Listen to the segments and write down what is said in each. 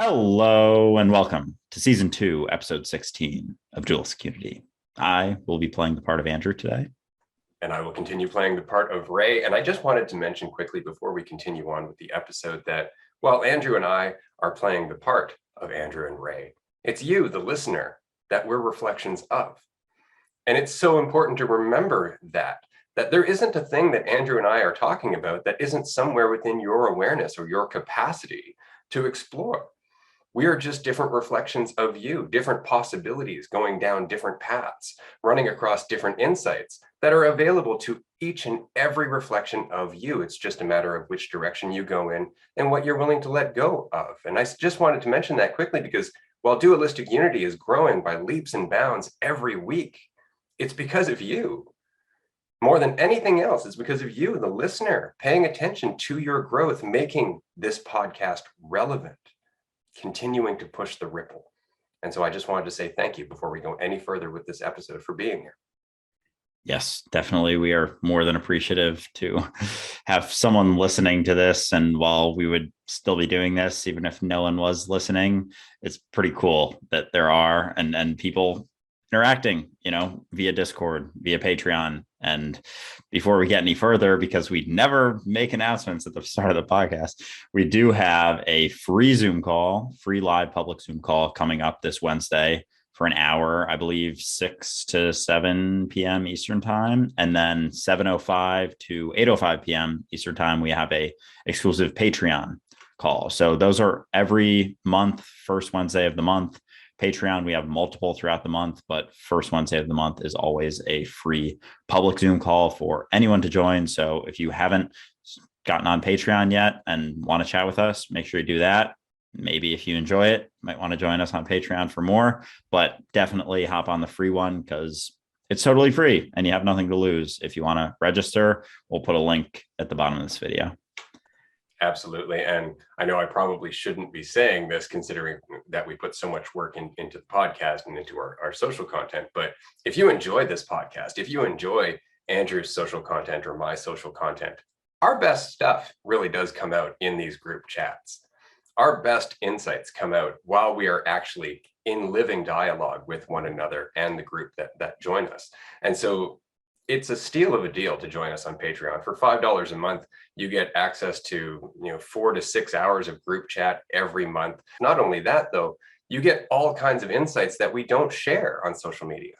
Hello and welcome to season 2, episode 16 of Duelist Community. I will be playing the part of Andrew today. And I will continue playing the part of Ray. And I just wanted to mention quickly before we continue on with the episode that while Andrew and I are playing the part of Andrew and Ray, it's you, the listener, that we're reflections of. And it's so important to remember that there isn't a thing that Andrew and I are talking about that isn't somewhere within your awareness or your capacity to explore. We are just different reflections of you, different possibilities going down different paths, running across different insights that are available to each and every reflection of you. It's just a matter of which direction you go in and what you're willing to let go of. And I just wanted to mention that quickly because while dualistic unity is growing by leaps and bounds every week, it's because of you. More than anything else, it's because of you, the listener, paying attention to your growth, making this podcast relevant, continuing to push the ripple. And so I just wanted to say thank you before we go any further with this episode for being here. Yes, definitely. We are more than appreciative to have someone listening to this. And while we would still be doing this, even if no one was listening, it's pretty cool that there are and people interacting, via Discord, via Patreon. And before we get any further, because we never make announcements at the start of the podcast, we do have a free Zoom call, free live public Zoom call coming up this Wednesday for an hour, I believe 6 to 7 p.m. Eastern time. And then 7:05 to 8:05 p.m. Eastern time, we have a exclusive Patreon call. So those are every month, first Wednesday of the month. Patreon, we have multiple throughout the month, but first Wednesday of the month is always a free public Zoom call for anyone to join. So if you haven't gotten on Patreon yet and want to chat with us, make sure you do that. Maybe if you enjoy it, you might want to join us on Patreon for more, but definitely hop on the free one because it's totally free and you have nothing to lose. If you want to register, we'll put a link at the bottom of this video. Absolutely. And I know I probably shouldn't be saying this considering that we put so much work into the podcast and into our social content. But if you enjoy this podcast, if you enjoy Andrew's social content or my social content, our best stuff really does come out in these group chats. Our best insights come out while we are actually in living dialogue with one another and the group that join us. And so it's a steal of a deal to join us on Patreon. For $5 a month, you get access to 4 to 6 hours of group chat every month. Not only that, though, you get all kinds of insights that we don't share on social media.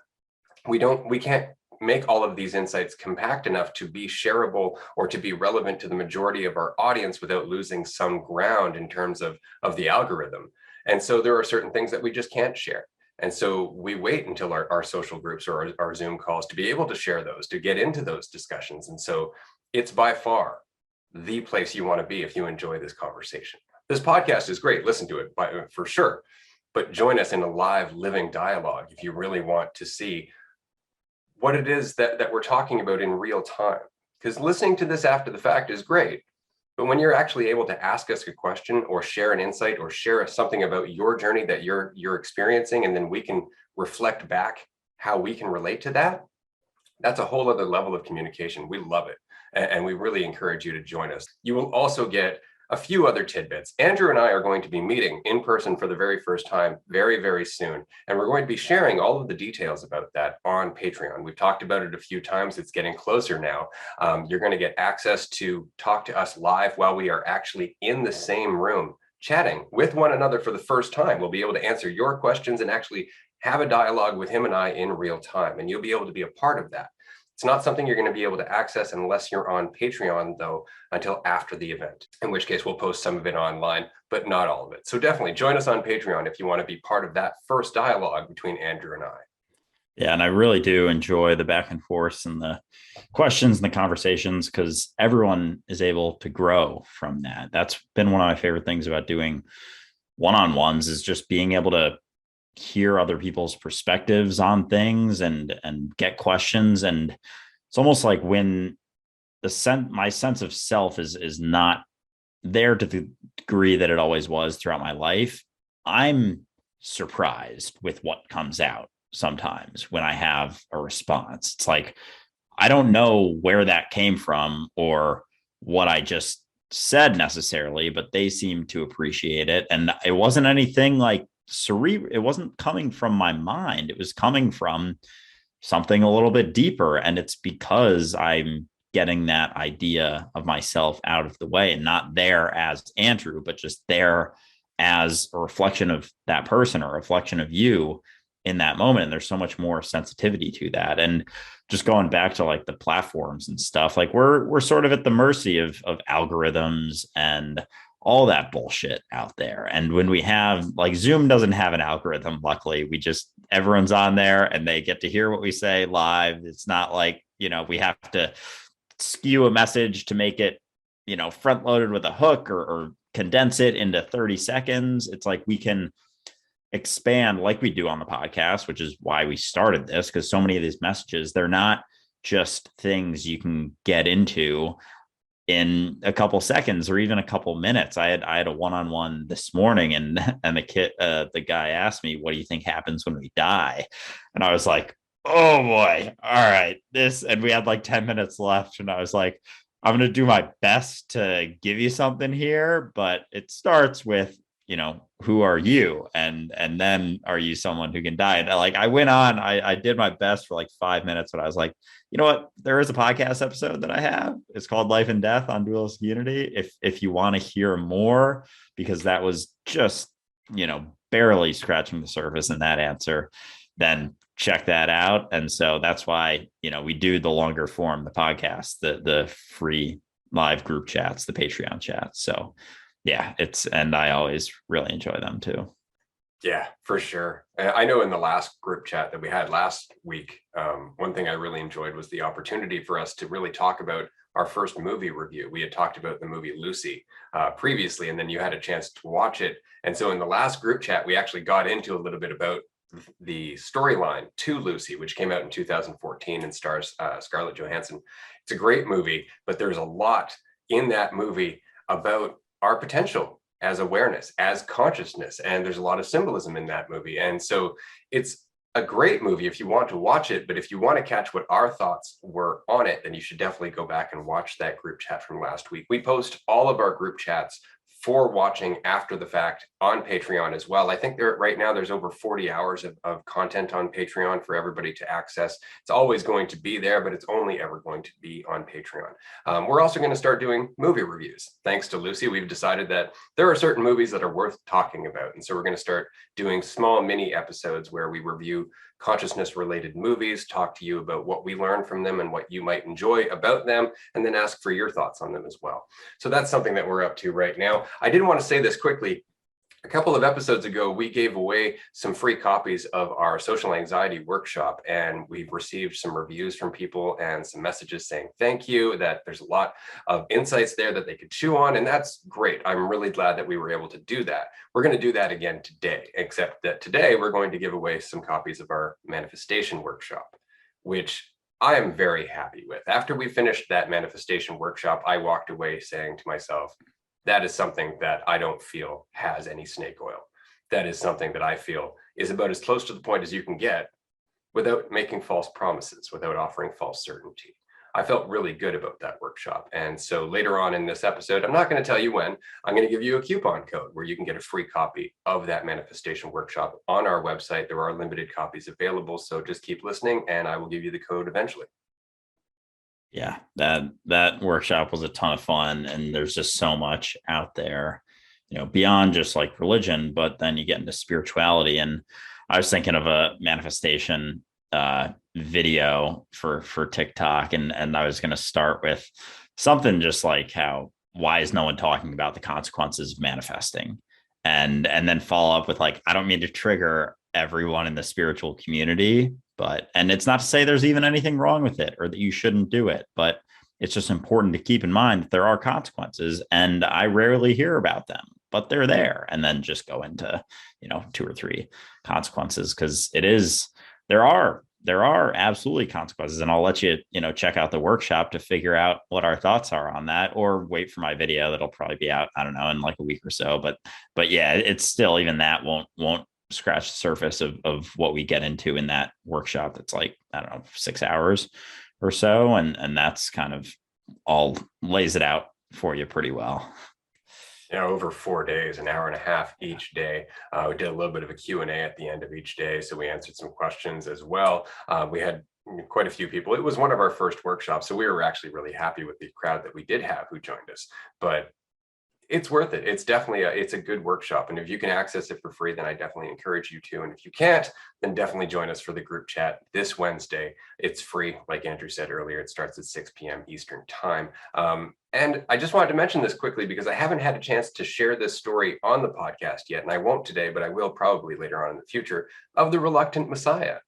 We can't make all of these insights compact enough to be shareable or to be relevant to the majority of our audience without losing some ground in terms of the algorithm. And so there are certain things that we just can't share. And so we wait until our social groups or our Zoom calls to be able to share those, to get into those discussions. And so it's by far the place you want to be if you enjoy this conversation. This podcast is great. Listen to it for sure. But join us in a live living dialogue if you really want to see what it is that we're talking about in real time. Because listening to this after the fact is great. But when you're actually able to ask us a question or share an insight or share something about your journey that you're experiencing, and then we can reflect back how we can relate to that, that's a whole other level of communication. We love it. And we really encourage you to join us. You will also get a few other tidbits. Andrew and I are going to be meeting in person for the very first time very, very soon. And we're going to be sharing all of the details about that on Patreon. We've talked about it a few times. It's getting closer now. You're going to get access to talk to us live while we are actually in the same room chatting with one another for the first time. We'll be able to answer your questions and actually have a dialogue with him and I in real time. And you'll be able to be a part of that. It's not something you're going to be able to access unless you're on Patreon, though, until after the event, in which case we'll post some of it online, but not all of it. So definitely join us on Patreon if you want to be part of that first dialogue between Andrew and I. Yeah, and I really do enjoy the back and forth and the questions and the conversations because everyone is able to grow from that. That's been one of my favorite things about doing one-on-ones is just being able to hear other people's perspectives on things and get questions. And it's almost like when my sense of self is not there to the degree that it always was throughout my life, I'm surprised with what comes out sometimes when I have a response. It's like, I don't know where that came from or what I just said necessarily, but they seemed to appreciate it. And it wasn't anything like cerebral. It wasn't coming from my mind. It was coming from something a little bit deeper. And it's because I'm getting that idea of myself out of the way and not there as Andrew, but just there as a reflection of that person or a reflection of you in that moment. And there's so much more sensitivity to that. And just going back to like the platforms and stuff, like we're sort of at the mercy of algorithms and all that bullshit out there. And when we have like Zoom doesn't have an algorithm, luckily, we just everyone's on there and they get to hear what we say live. It's not like, we have to skew a message to make it, front loaded with a hook or condense it into 30 seconds. It's like we can expand like we do on the podcast, which is why we started this, because so many of these messages, they're not just things you can get into in a couple seconds or even a couple minutes. I had a one-on-one this morning, and the guy asked me, "What do you think happens when we die?" And I was like, "Oh boy, all right, this." And we had like 10 minutes left, and I was like, "I'm going to do my best to give you something here, but it starts with, who are you? And then are you someone who can die?" And like, I went on, I did my best for like 5 minutes, but I was like, you know what? There is a podcast episode that I have. It's called Life and Death on Dualistic Unity. If you want to hear more, because that was just, barely scratching the surface in that answer, then check that out. And so that's why, we do the longer form, the podcast, the free live group chats, the Patreon chats. So yeah, and I always really enjoy them too. Yeah, for sure. I know in the last group chat that we had last week, one thing I really enjoyed was the opportunity for us to really talk about our first movie review. We had talked about the movie Lucy previously, and then you had a chance to watch it. And so in the last group chat, we actually got into a little bit about the storyline to Lucy, which came out in 2014 and stars Scarlett Johansson. It's a great movie, but there's a lot in that movie about our potential as awareness, as consciousness. And there's a lot of symbolism in that movie. And so it's a great movie if you want to watch it, but if you want to catch what our thoughts were on it, then you should definitely go back and watch that group chat from last week. We post all of our group chats for watching after the fact on Patreon as well. I think right now there's over 40 hours of content on Patreon for everybody to access. It's always going to be there, but it's only ever going to be on Patreon. We're also going to start doing movie reviews. Thanks to Lucy, we've decided that there are certain movies that are worth talking about. And so we're going to start doing small mini episodes where we review consciousness related movies, talk to you about what we learned from them and what you might enjoy about them, and then ask for your thoughts on them as well. So that's something that we're up to right now. I did want to say this quickly. A couple of episodes ago, we gave away some free copies of our social anxiety workshop, and we've received some reviews from people and some messages saying thank you, that there's a lot of insights there that they could chew on, and that's great. I'm really glad that we were able to do that. We're going to do that again today, except that today we're going to give away some copies of our manifestation workshop, which I am very happy with. After we finished that manifestation workshop, I walked away saying to myself, that is something that I don't feel has any snake oil. That is something that I feel is about as close to the point as you can get without making false promises, without offering false certainty. I felt really good about that workshop. And so later on in this episode, I'm not going to tell you when, I'm going to give you a coupon code where you can get a free copy of that manifestation workshop on our website. There are limited copies available, so just keep listening and I will give you the code eventually. Yeah, that workshop was a ton of fun, and there's just so much out there, beyond just like religion, but then you get into spirituality. And I was thinking of a manifestation video for TikTok, and I was going to start with something just like why is no one talking about the consequences of manifesting, and then follow up with like, I don't mean to trigger everyone in the spiritual community, and it's not to say there's even anything wrong with it or that you shouldn't do it, but it's just important to keep in mind that there are consequences, and I rarely hear about them, but they're there. And then just go into, 2 or 3 consequences, because there are absolutely consequences. And I'll let you, check out the workshop to figure out what our thoughts are on that, or wait for my video that'll probably be out, I don't know, in like a week or so. But yeah, it's still, even that won't scratch the surface of what we get into in that workshop. That's like, I don't know, 6 hours or so. And that's kind of all lays it out for you pretty well. Over 4 days, an hour and a half each day. We did a little bit of a Q&A at the end of each day, so we answered some questions as well. We had quite a few people. It was one of our first workshops, so we were actually really happy with the crowd that we did have who joined us. But it's worth it. It's definitely it's a good workshop. And if you can access it for free, then I definitely encourage you to. And if you can't, then definitely join us for the group chat this Wednesday. It's free. Like Andrew said earlier, it starts at 6 p.m. Eastern time. And I just wanted to mention this quickly because I haven't had a chance to share this story on the podcast yet. And I won't today, but I will probably later on in the future, of the reluctant Messiah.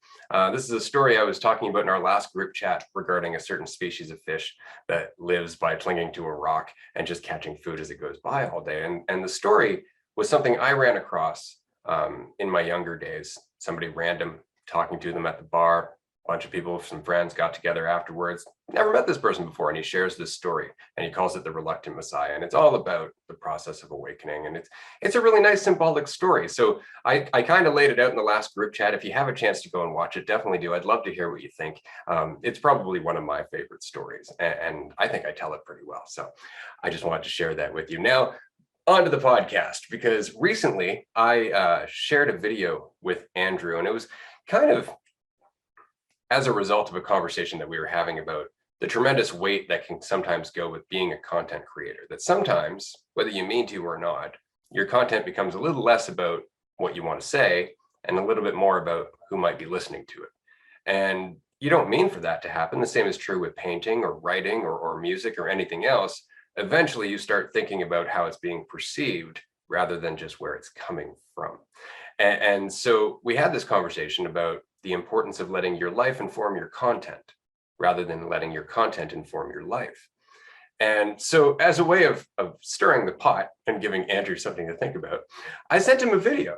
This is a story I was talking about in our last group chat regarding a certain species of fish that lives by clinging to a rock and just catching food as it goes by all day. And the story was something I ran across in my younger days. Somebody random talking to them at the bar. A bunch of people, some friends got together afterwards. Never met this person before, and he shares this story, and he calls it the reluctant Messiah. And it's all about the process of awakening, and it's a really nice symbolic story. So I kind of laid it out in the last group chat. If you have a chance to go and watch it, definitely do. I'd love to hear what you think. It's probably one of my favorite stories, and I think I tell it pretty well. So I just wanted to share that with you. Now, onto the podcast, because recently I shared a video with Andrew, and it was kind of as a result of a conversation that we were having about the tremendous weight that can sometimes go with being a content creator, that sometimes, whether you mean to or not, your content becomes a little less about what you want to say and a little bit more about who might be listening to it. And you don't mean for that to happen. The same is true with painting or writing or music or anything else. Eventually, you start thinking about how it's being perceived rather than just where it's coming from. And so we had this conversation about the importance of letting your life inform your content rather than letting your content inform your life. And so as a way of stirring the pot and giving Andrew something to think about, I sent him a video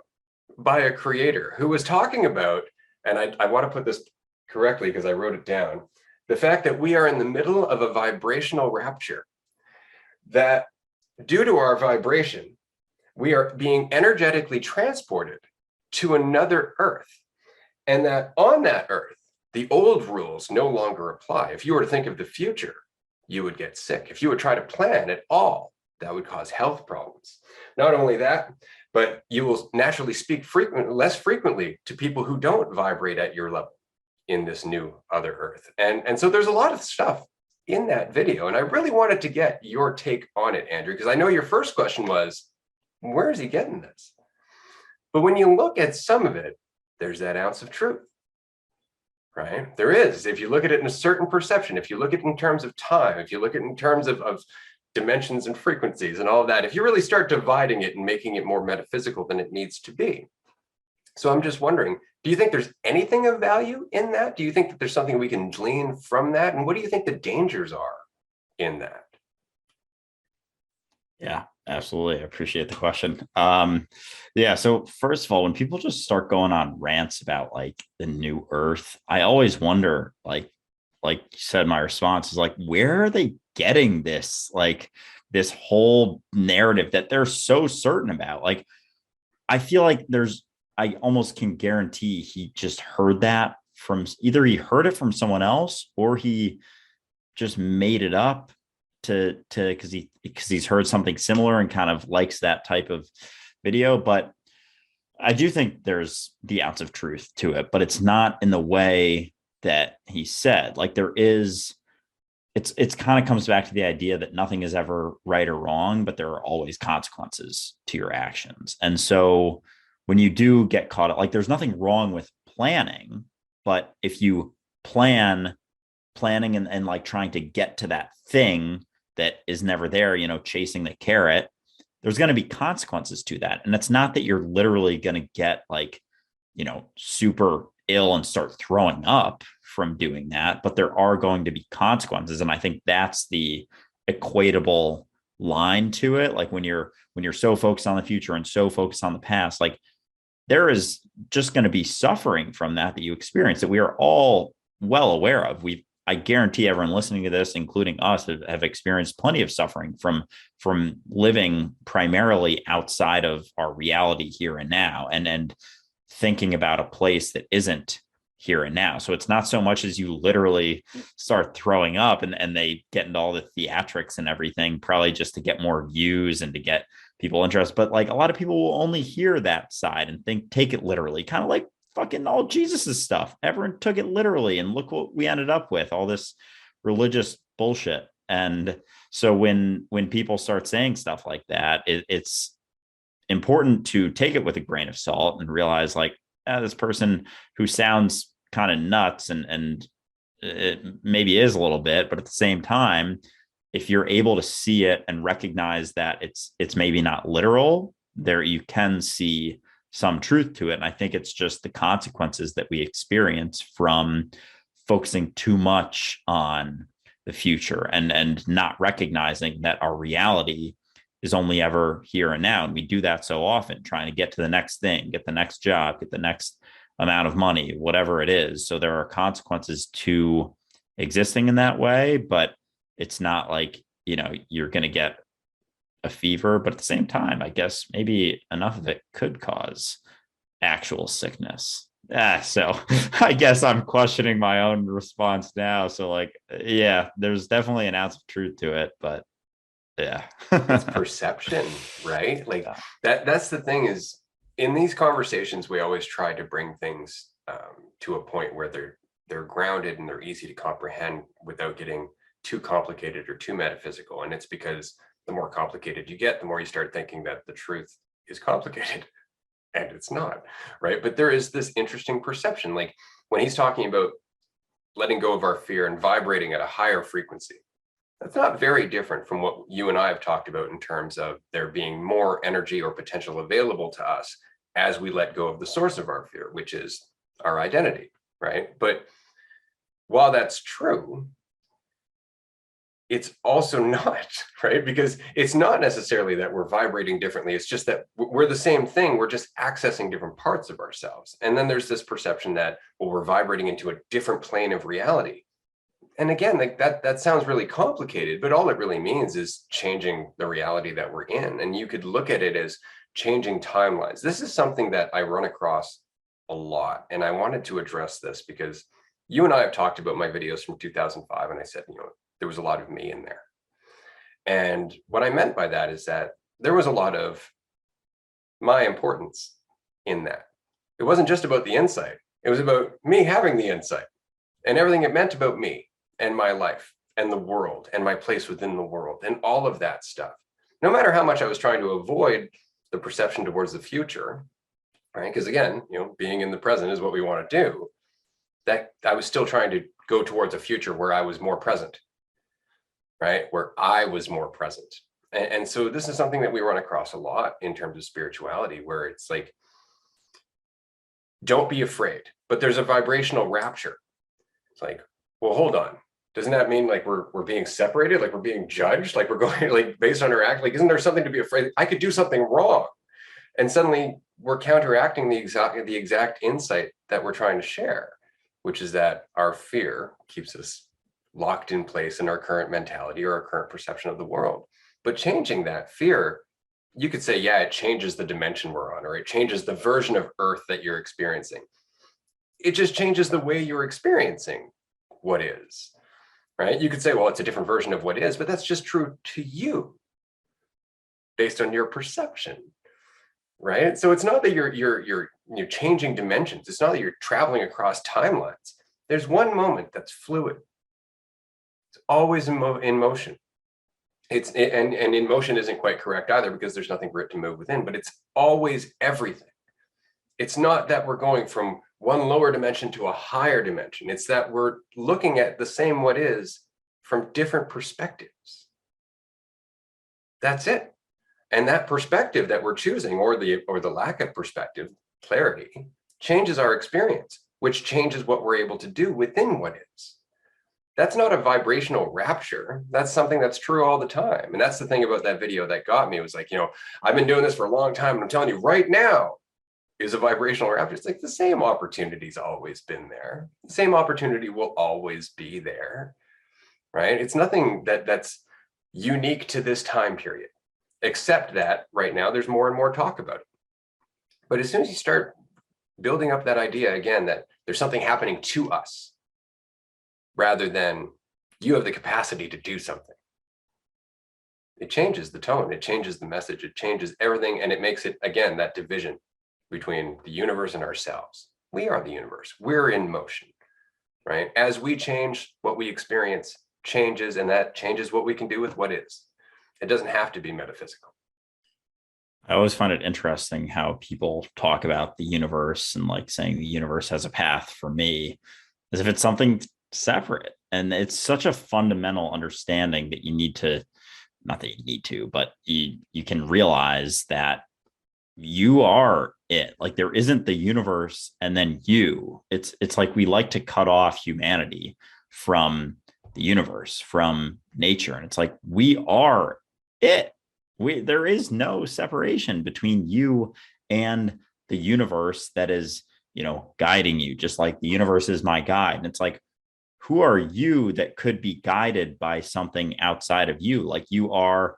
by a creator who was talking about, and I want to put this correctly because I wrote it down, the fact that we are in the middle of a vibrational rapture, that due to our vibration, we are being energetically transported to another Earth. And that on that Earth, the old rules no longer apply. If you were to think of the future, you would get sick. If you would try to plan at all, that would cause health problems. Not only that, but you will naturally speak less frequently to people who don't vibrate at your level in this new other Earth. And so there's a lot of stuff in that video. And I really wanted to get your take on it, Andrew, because I know your first question was, where is he getting this? But when you look at some of it, there's that ounce of truth, right? There is. If you look at it in a certain perception, if you look at it in terms of time, if you look at it in terms of dimensions and frequencies and all of that, if you really start dividing it and making it more metaphysical than it needs to be. So I'm just wondering, do you think there's anything of value in that? Do you think that there's something we can glean from that? And what do you think the dangers are in that? Yeah, absolutely. I appreciate the question. Yeah. So first of all, when people just start going on rants about like the new Earth, I always wonder, like you said, my response is like, where are they getting this? Like this whole narrative that they're so certain about? Like, I feel like I almost can guarantee he just heard that from either he heard it from someone else or he just made it up because he's heard something similar and kind of likes that type of video. But I do think there's the ounce of truth to it, but it's not in the way that he said. Like it's kind of comes back to the idea that nothing is ever right or wrong, but there are always consequences to your actions. And so when you do get caught up, like there's nothing wrong with planning, but if you planning and like trying to get to that thing that is never there, chasing the carrot, there's going to be consequences to that. And it's not that you're literally going to get like, super ill and start throwing up from doing that, but there are going to be consequences. And I think that's the equatable line to it. Like when you're so focused on the future and so focused on the past, like there is just going to be suffering from that you experience that we are all well aware of. I guarantee everyone listening to this, including us, have experienced plenty of suffering from living primarily outside of our reality here and now, and thinking about a place that isn't here and now. So it's not so much as you literally start throwing up and they get into all the theatrics and everything, probably just to get more views and to get people interested. But like a lot of people will only hear that side and take it literally, kind of like fucking all Jesus's stuff. Everyone took it literally, and look what we ended up with, all this religious bullshit. And so when people start saying stuff like that, it's important to take it with a grain of salt and realize like, this person who sounds kind of nuts and it maybe is a little bit, but at the same time, if you're able to see it and recognize that it's maybe not literal, there you can see some truth to it. And I think it's just the consequences that we experience from focusing too much on the future and not recognizing that our reality is only ever here and now. And we do that so often, trying to get to the next thing, get the next job, get the next amount of money, whatever it is. So there are consequences to existing in that way, but it's not like, you're going to get a fever, but at the same time, I guess maybe enough of it could cause actual sickness. So I guess I'm questioning my own response now. So like, yeah, there's definitely an ounce of truth to it, but yeah. It's perception, right? Like that's the thing, is in these conversations, we always try to bring things to a point where they're grounded and they're easy to comprehend without getting too complicated or too metaphysical. And it's because the more complicated you get, the more you start thinking that the truth is complicated, and it's not, right? But there is this interesting perception, like when he's talking about letting go of our fear and vibrating at a higher frequency. That's not very different from what you and I have talked about in terms of there being more energy or potential available to us as we let go of the source of our fear, which is our identity, right? But while that's true, it's also not, right? Because it's not necessarily that we're vibrating differently. It's just that we're the same thing. We're just accessing different parts of ourselves. And then there's this perception that, well, we're vibrating into a different plane of reality. And again, like that sounds really complicated, but all it really means is changing the reality that we're in. And you could look at it as changing timelines. This is something that I run across a lot. And I wanted to address this because you and I have talked about my videos from 2005. And I said, there was a lot of me in there. And what I meant by that is that there was a lot of my importance in that. It wasn't just about the insight. It was about me having the insight and everything it meant about me and my life and the world and my place within the world and all of that stuff. No matter how much I was trying to avoid the perception towards the future, right? Because again, being in the present is what we want to do. That I was still trying to go towards a future where I was more present, right? Where I was more present. And so this is something that we run across a lot in terms of spirituality, where it's like, don't be afraid, but there's a vibrational rapture. It's like, well, hold on. Doesn't that mean like we're being separated? Like we're being judged? Like we're going like based on our act? Like, isn't there something to be afraid? I could do something wrong. And suddenly we're counteracting the exact insight that we're trying to share, which is that our fear keeps us locked in place in our current mentality or our current perception of the world. But changing that fear, you could say, yeah, it changes the dimension we're on, or it changes the version of Earth that you're experiencing. It just changes the way you're experiencing what is, right? You could say, well, it's a different version of what is, but that's just true to you based on your perception, right? So it's not that you're changing dimensions. It's not that you're traveling across timelines. There's one moment that's fluid. It's always in motion. And in motion isn't quite correct either, because there's nothing for it to move within, but it's always everything. It's not that we're going from one lower dimension to a higher dimension. It's that we're looking at the same what is from different perspectives. That's it. And that perspective that we're choosing, or the lack of perspective, clarity, changes our experience, which changes what we're able to do within what is. That's not a vibrational rapture. That's something that's true all the time. And that's the thing about that video that got me. It was like, I've been doing this for a long time, and I'm telling you right now is a vibrational rapture. It's like the same opportunity's always been there. The same opportunity will always be there, right? It's nothing that's unique to this time period, except that right now there's more and more talk about it. But as soon as you start building up that idea again, that There's something happening to us rather than you have the capacity to do something. It changes the tone, it changes the message, it changes everything. And it makes it, again, that division between the universe and ourselves. We are the universe. We're in motion, right? As we change, what we experience changes, and that changes what we can do with what is. It doesn't have to be metaphysical. I always find it interesting how people talk about the universe and like saying the universe has a path for me as if it's something separate. And it's such a fundamental understanding that you need to, not that you need to, but you can realize that you are it. Like there isn't the universe and then you. It's like we like to cut off humanity from the universe, from nature. And it's like we are it. There is no separation between you and the universe that is, guiding you, just like the universe is my guide. And it's like, who are you that could be guided by something outside of you? Like you are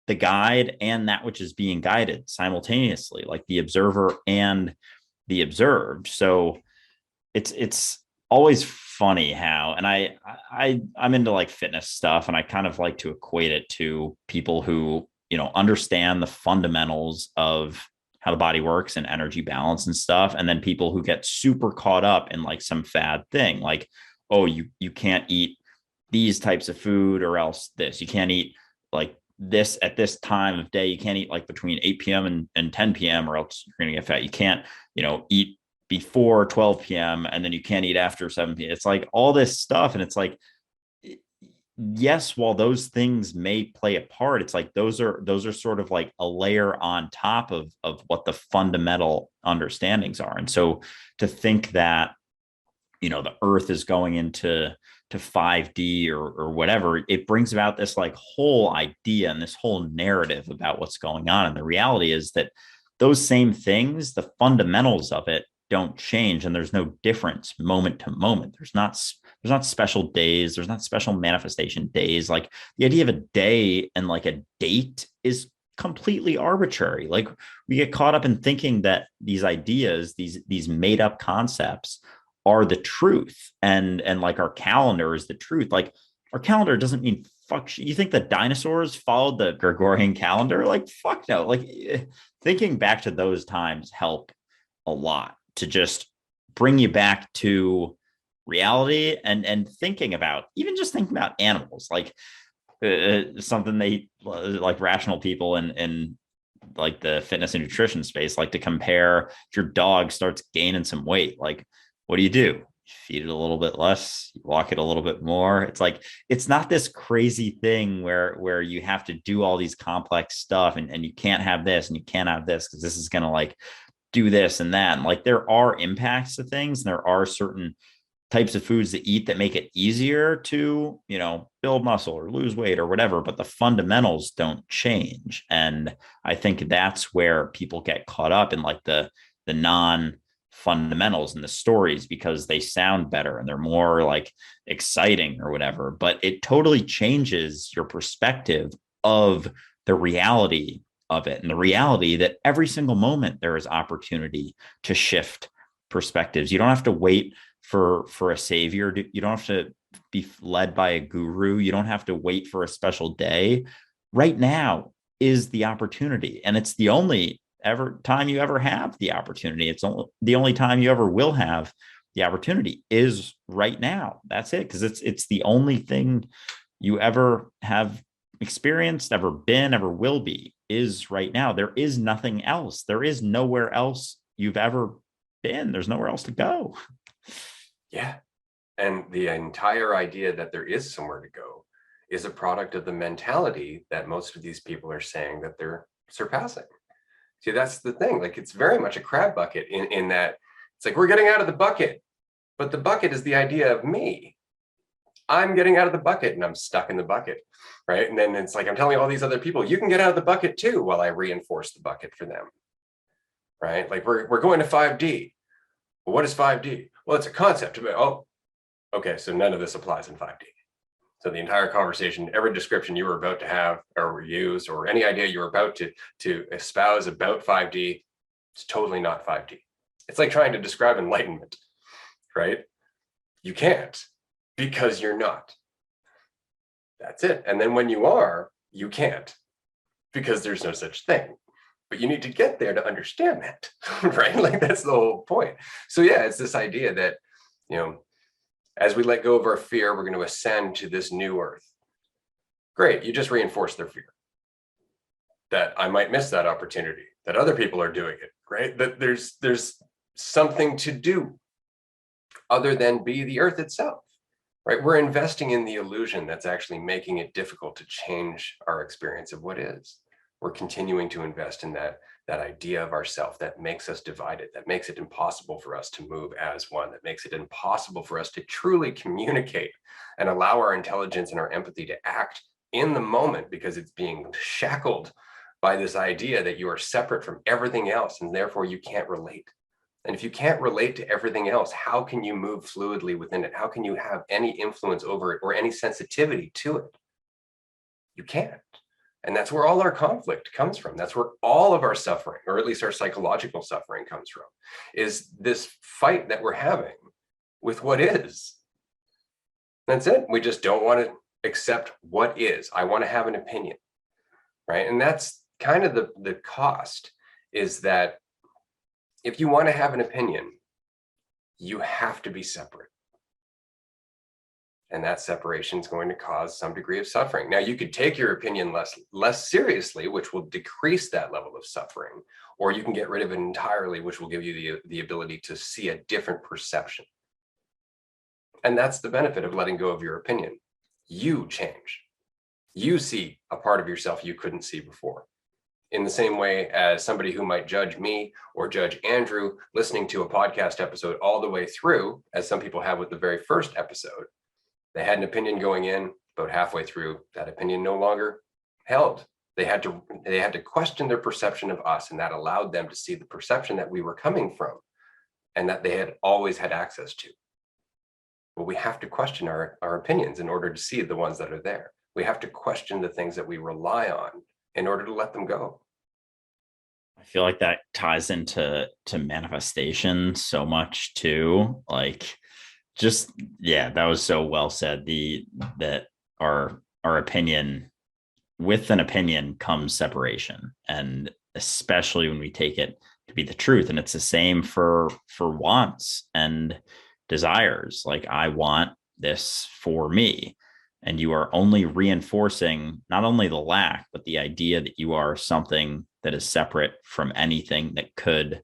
the guide and that which is being guided simultaneously, like the observer and the observed. So it's always funny how, and I'm into like fitness stuff, and I kind of like to equate it to people who understand the fundamentals of how the body works and energy balance and stuff, and then people who get super caught up in like some fad thing, like, oh, you can't eat these types of food or else this, you can't eat like this at this time of day, you can't eat like between 8 p.m. and 10 p.m. or else you're going to get fat. You can't eat before 12 p.m. and then you can't eat after 7 p.m. It's like all this stuff, and it's like, yes, while those things may play a part, it's like those are sort of like a layer on top of what the fundamental understandings are. And so to think that the earth is going into 5D or whatever, it brings about this like whole idea and this whole narrative about what's going on. And the reality is that those same things, the fundamentals of it don't change, and there's no difference moment to moment. There's not special days, there's not special manifestation days. Like the idea of a day and like a date is completely arbitrary. Like we get caught up in thinking that these ideas, these made up concepts are the truth, and like our calendar is the truth. Like our calendar doesn't mean fuck. You think the dinosaurs followed the Gregorian calendar? Like fuck no. Like thinking back to those times help a lot to just bring you back to reality, and thinking about animals, like something they like rational people in like the fitness and nutrition space like to compare. If your dog starts gaining some weight, like what do? You feed it a little bit less, you walk it a little bit more. It's like, it's not this crazy thing where you have to do all these complex stuff and you can't have this and you can't have this because this is going to like do this and that. And like there are impacts to things, and there are certain types of foods to eat that make it easier to, build muscle or lose weight or whatever, but the fundamentals don't change. And I think that's where people get caught up in like the non fundamentals and the stories, because they sound better and they're more like exciting or whatever, but it totally changes your perspective of the reality of it, and the reality that every single moment there is opportunity to shift perspectives. You don't have to wait for a savior. You don't have to be led by a guru. You don't have to wait for a special day. Right now is the opportunity, and it's the only time you ever have the opportunity. It's the only time you ever will have the opportunity is right now. That's it, because it's the only thing you ever have experienced, ever been, ever will be, is right now. There is nothing else. There is nowhere else you've ever been. There's nowhere else to go. Yeah. And the entire idea that there is somewhere to go is a product of the mentality that most of these people are saying that they're surpassing. See, that's the thing. Like, it's very much a crab bucket in that it's like, we're getting out of the bucket, but the bucket is the idea of me. I'm getting out of the bucket and I'm stuck in the bucket, right? And then it's like, I'm telling all these other people, you can get out of the bucket too, while I reinforce the bucket for them, right? Like we're going to 5D. Well, what is 5D? Well, it's a concept. Oh, okay. So none of this applies in 5D. So the entire conversation, every description you were about to have or use, or any idea you were about to espouse about 5D, it's totally not 5D. It's like trying to describe enlightenment. right? You can't, because you're not. That's it. And then when you are, you can't, because there's no such thing. But you need to get there to understand that, right? Like that's the whole point. So yeah, it's this idea that, you know, as we let go of our fear, we're going to ascend to this new earth. Great. You just reinforce their fear that I might miss that opportunity, that other people are doing it, right? That there's something to do other than be the earth itself, right? We're investing in the illusion that's actually making it difficult to change our experience of what is. We're continuing to invest in that idea of ourself that makes us divided, that makes it impossible for us to move as one, that makes it impossible for us to truly communicate and allow our intelligence and our empathy to act in the moment, because it's being shackled by this idea that you are separate from everything else and therefore you can't relate. And if you can't relate to everything else, how can you move fluidly within it? How can you have any influence over it or any sensitivity to it? You can't. And that's where all our conflict comes from. That's where all of our suffering, or at least our psychological suffering, comes from, is this fight that we're having with what is. That's it. We just don't want to accept what is. I want to have an opinion, right? And that's kind of the cost, is that if you want to have an opinion, you have to be separate. And that separation is going to cause some degree of suffering. Now, you could take your opinion less seriously, which will decrease that level of suffering, or you can get rid of it entirely, which will give you the ability to see a different perception. And that's the benefit of letting go of your opinion. You change. You see a part of yourself you couldn't see before. In the same way as somebody who might judge me or judge Andrew listening to a podcast episode all the way through, as some people have with the very first episode, they had an opinion going in, about halfway through, that opinion no longer held. They had to question their perception of us, and that allowed them to see the perception that we were coming from and that they had always had access to. But we have to question our opinions in order to see the ones that are there. We have to question the things that we rely on in order to let them go. I feel like that ties into manifestation so much too. Like, just, yeah, that was so well said. That our opinion, with an opinion comes separation, and especially when we take it to be the truth. And it's the same for wants and desires. Like, I want this for me, and you are only reinforcing not only the lack, but the idea that you are something that is separate from anything that could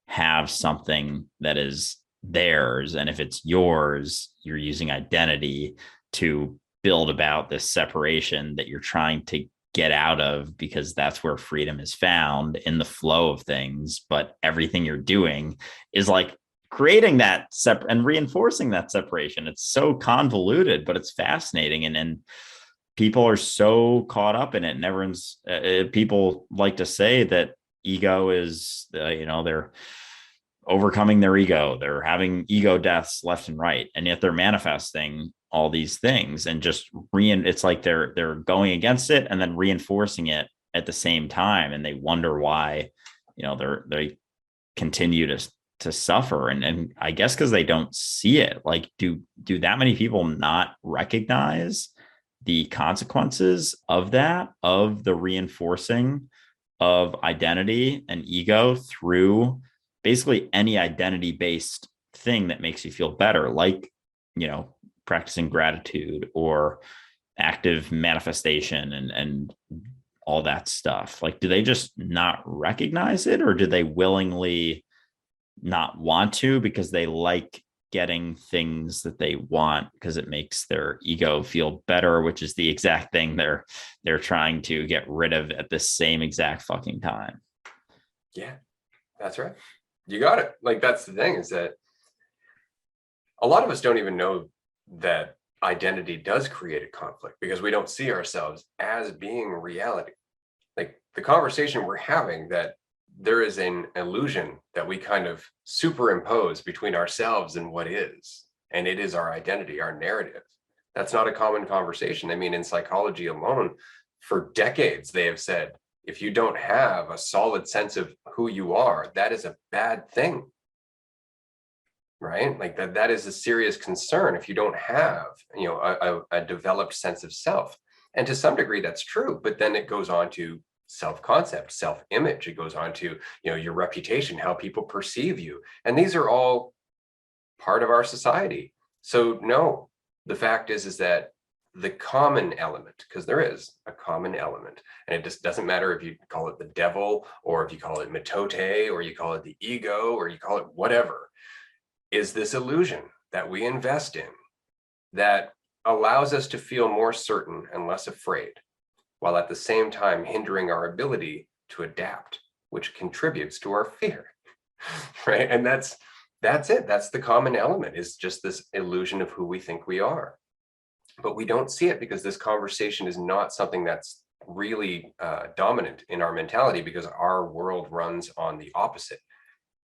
have something that is theirs. And if it's yours, you're using identity to build about this separation that you're trying to get out of, because that's where freedom is found, in the flow of things. But everything you're doing is like creating that and reinforcing that separation. It's so convoluted, but it's fascinating. And people are so caught up in it. And everyone's people like to say that ego is, they're overcoming their ego. They're having ego deaths left and right, and yet they're manifesting all these things, and just it's like they're going against it and then reinforcing it at the same time. And they wonder why, they continue to suffer. And I guess because they don't see it. Like, do that many people not recognize the consequences of that, of the reinforcing of identity and ego through basically any identity-based thing that makes you feel better, like, practicing gratitude or active manifestation and all that stuff? Like, do they just not recognize it, or do they willingly not want to because they like getting things that they want because it makes their ego feel better, which is the exact thing they're trying to get rid of at the same exact fucking time? Yeah, that's right. You got it. Like, that's the thing, is that a lot of us don't even know that identity does create a conflict, because we don't see ourselves as being reality. Like, the conversation we're having, that there is an illusion that we kind of superimpose between ourselves and what is, and it is our identity, our narrative. That's not a common conversation. I mean, in psychology alone, for decades, they have said, if you don't have a solid sense of who you are, that is a bad thing. right? Like that is a serious concern if you don't have, a developed sense of self. And to some degree that's true, but then it goes on to self-concept, self-image. It goes on to, your reputation, how people perceive you. And these are all part of our society. So no, the fact is that the common element, because there is a common element, and it just doesn't matter if you call it the devil, or if you call it mitote, or you call it the ego, or you call it whatever, is this illusion that we invest in that allows us to feel more certain and less afraid, while at the same time hindering our ability to adapt, which contributes to our fear, right? And that's it. That's the common element, is just this illusion of who we think we are. But we don't see it because this conversation is not something that's really dominant in our mentality, because our world runs on the opposite.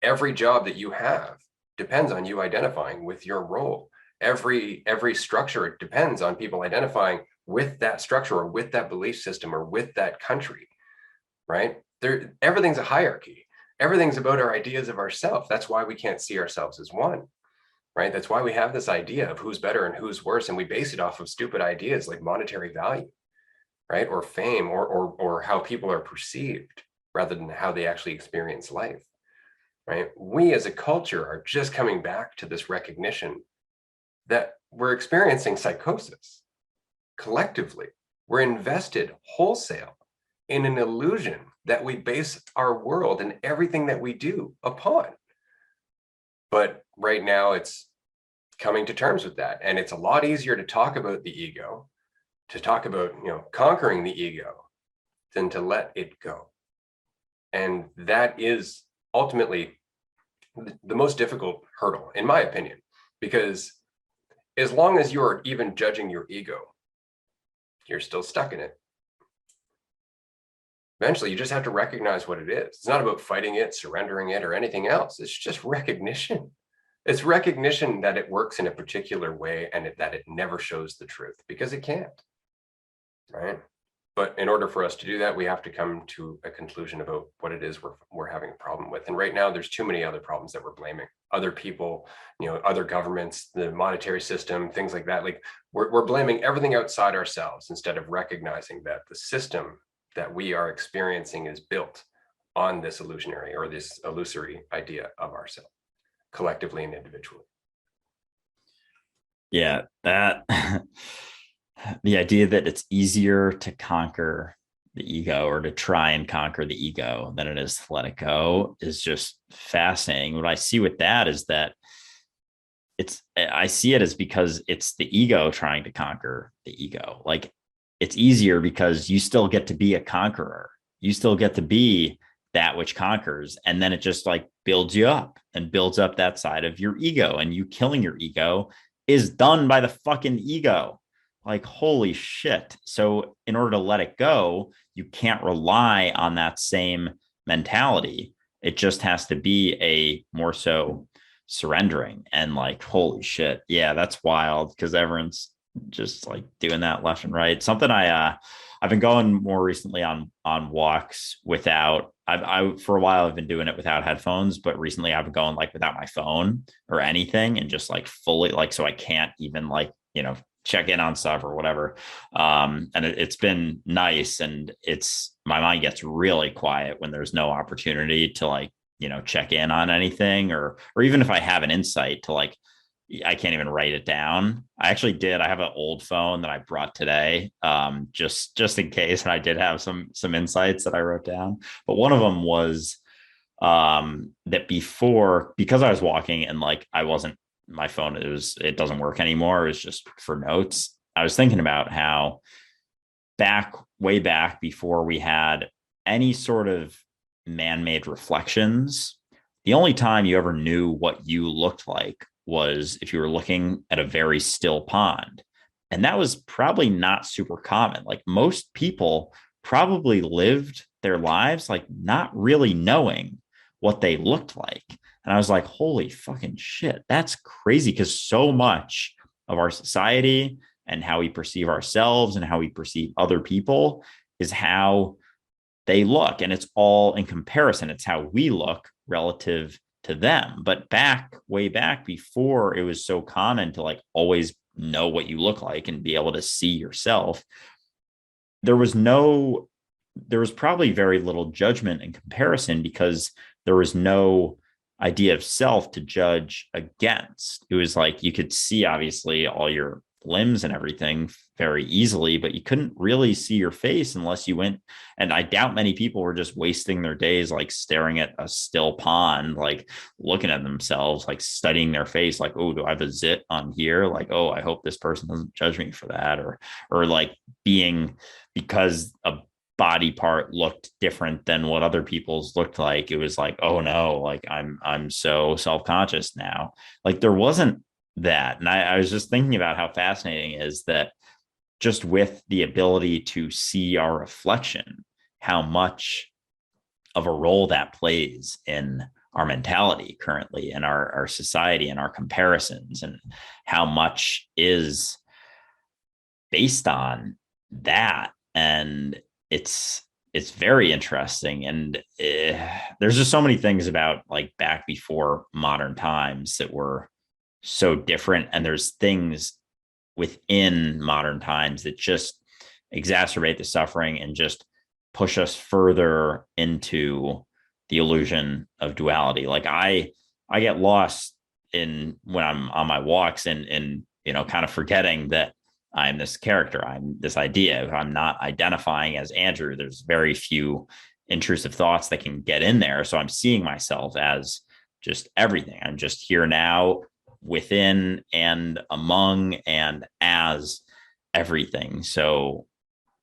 Every job that you have depends on you identifying with your role. Every structure depends on people identifying with that structure, or with that belief system, or with that country, right? Everything's a hierarchy. Everything's about our ideas of ourselves. That's why we can't see ourselves as one, right? That's why we have this idea of who's better and who's worse, and we base it off of stupid ideas like monetary value, right? Or fame, or how people are perceived, rather than how they actually experience life, right? We as a culture are just coming back to this recognition that we're experiencing psychosis collectively. We're invested wholesale in an illusion that we base our world and everything that we do upon. But right now it's coming to terms with that. And it's a lot easier to talk about the ego, to talk about, conquering the ego, than to let it go. And that is ultimately the most difficult hurdle, in my opinion, because as long as you're even judging your ego, you're still stuck in it. Eventually, you just have to recognize what it is. It's not about fighting it, surrendering it, or anything else. It's just recognition. It's recognition that it works in a particular way, and that it never shows the truth, because it can't, right? But in order for us to do that, we have to come to a conclusion about what it is we're having a problem with. And right now, there's too many other problems that we're blaming. Other people, other governments, the monetary system, things like that. Like we're blaming everything outside ourselves, instead of recognizing that the system that we are experiencing is built on this illusionary, or this illusory idea of ourselves, collectively and individually. Yeah, that the idea that it's easier to conquer the ego, or to try and conquer the ego, than it is to let it go, is just fascinating. What I see with that is that I see it as, because it's the ego trying to conquer the ego. Like, it's easier because you still get to be a conqueror. You still get to be that which conquers. And then it just like builds you up and builds up that side of your ego. And you killing your ego is done by the fucking ego. Like, holy shit. So in order to let it go, you can't rely on that same mentality. It just has to be a more so surrendering. And like, holy shit. Yeah, that's wild, because everyone's just like doing that left and right. Something I've been going more recently on walks without, I for a while I've been doing it without headphones, but recently I've been going like without my phone or anything, and just like fully, like, so I can't even like, check in on stuff or whatever. And it's been nice. And my mind gets really quiet when there's no opportunity to like, check in on anything, or even if I have an insight to like, I can't even write it down. I actually did. I have an old phone that I brought today, just in case. And I did have some insights that I wrote down. But one of them was that because I was walking and like I wasn't, my phone it doesn't work anymore. It was just for notes. I was thinking about how way back before we had any sort of man-made reflections, the only time you ever knew what you looked like was if you were looking at a very still pond. And that was probably not super common. Like, most people probably lived their lives like not really knowing what they looked like. And I was like, holy fucking shit, that's crazy. Because so much of our society and how we perceive ourselves and how we perceive other people is how they look. And it's all in comparison. It's how we look relative to them. But way back before it was so common to like always know what you look like and be able to see yourself, there was probably very little judgment and comparison because there was no idea of self to judge against. It was like you could see obviously all your limbs and everything very easily, but you couldn't really see your face unless you went. And I doubt many people were just wasting their days like staring at a still pond, like looking at themselves, like studying their face, like, oh, do I have a zit on here? Like, oh, I hope this person doesn't judge me for that. Or like being, because a body part looked different than what other people's looked like, it was like, oh no, like I'm so self-conscious now. Like there wasn't that. And I was just thinking about how fascinating it is that just with the ability to see our reflection, how much of a role that plays in our mentality currently, in our society and our comparisons, and how much is based on that. And it's very interesting. And there's just so many things about like back before modern times that were so different. And there's things within modern times that just exacerbate the suffering and just push us further into the illusion of duality. Like I get lost in when I'm on my walks and kind of forgetting that I'm this character, I'm this idea. If I'm not identifying as Andrew, there's very few intrusive thoughts that can get in there. So I'm seeing myself as just everything. I'm just here now, within and among and as everything. So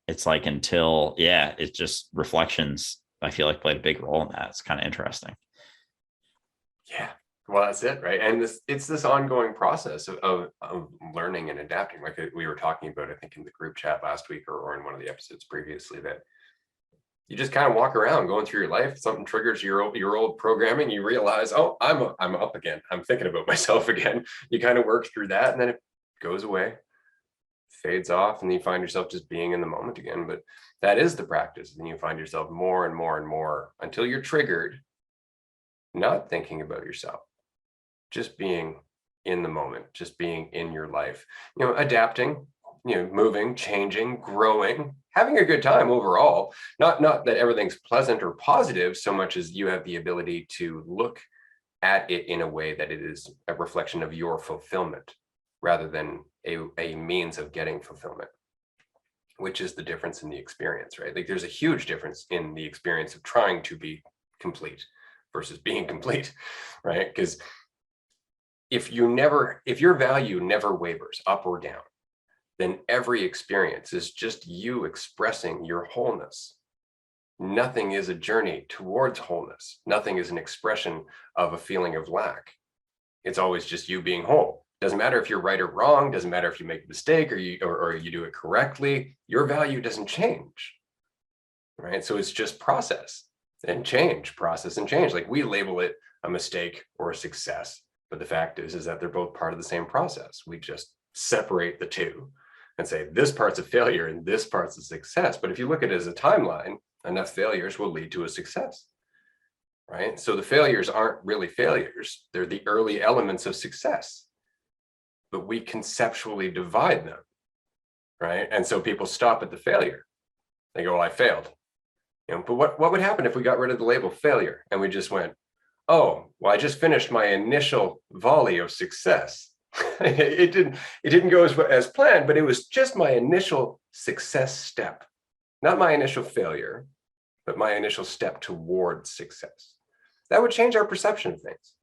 it's like it's just reflections, I feel like, played a big role in that. It's kind of interesting. Yeah. Well, that's it, right? And it's this ongoing process of learning and adapting. Like we were talking about, I think in the group chat last week or in one of the episodes previously, that you just kind of walk around going through your life. Something triggers your old programming. You realize, oh, I'm up again. I'm thinking about myself again. You kind of work through that, and then it goes away, fades off, and you find yourself just being in the moment again. But that is the practice. And you find yourself more and more and more until you're triggered, not thinking about yourself, just being in the moment, just being in your life, adapting, moving, changing, growing, having a good time overall. Not that everything's pleasant or positive so much as you have the ability to look at it in a way that it is a reflection of your fulfillment rather than a means of getting fulfillment, which is the difference in the experience, right? Like there's a huge difference in the experience of trying to be complete versus being complete, right? Because if your value never wavers up or down, then every experience is just you expressing your wholeness. Nothing is a journey towards wholeness. Nothing is an expression of a feeling of lack. It's always just you being whole. Doesn't matter if you're right or wrong. Doesn't matter if you make a mistake or you do it correctly. Your value doesn't change, right? So it's just process and change, process and change. Like we label it a mistake or a success. But the fact is that they're both part of the same process. We just separate the two and say this part's a failure and this part's a success. But if you look at it as a timeline, enough failures will lead to a success, right? So the failures aren't really failures. They're the early elements of success, but we conceptually divide them, right? And so people stop at the failure. They go, well, I failed. But what would happen if we got rid of the label failure and we just went, oh, well, I just finished my initial volley of success. It didn't go as planned, but it was just my initial success step, not my initial failure, but my initial step towards success. That would change our perception of things,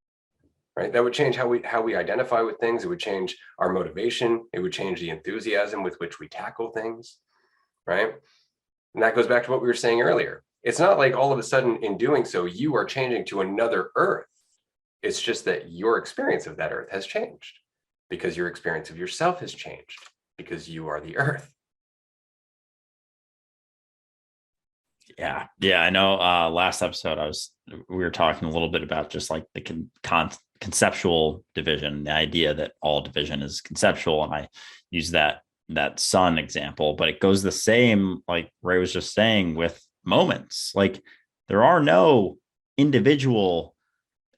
right? That would change how we identify with things. It would change our motivation. It would change the enthusiasm with which we tackle things, right? And that goes back to what we were saying earlier. It's not like all of a sudden in doing so, you are changing to another earth. It's just that your experience of that earth has changed because your experience of yourself has changed because you are the earth. Yeah. I know last episode we were talking a little bit about just like the conceptual division, the idea that all division is conceptual. And I use that sun example, but it goes the same, like Ray was just saying, with moments. Like there are no individual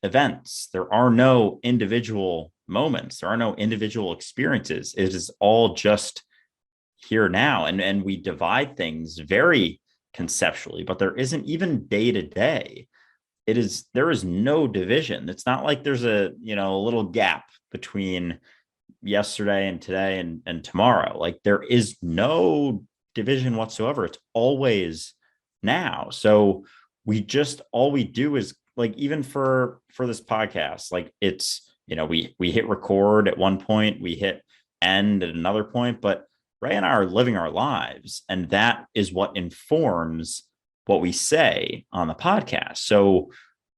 events. There are no individual moments. There are no individual experiences. It is all just here now. And we divide things very conceptually, but there isn't even day to day. There is no division. It's not like there's a little gap between yesterday and today and tomorrow. Like there is no division whatsoever. It's always now. So all we do is, like, even for this podcast, like it's, we hit record at one point, we hit end at another point, but Ray and I are living our lives, and that is what informs what we say on the podcast. So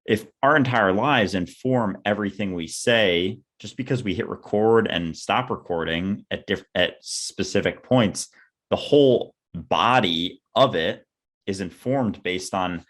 if our entire lives inform everything we say, just because we hit record and stop recording at specific points, the whole body of it is informed based on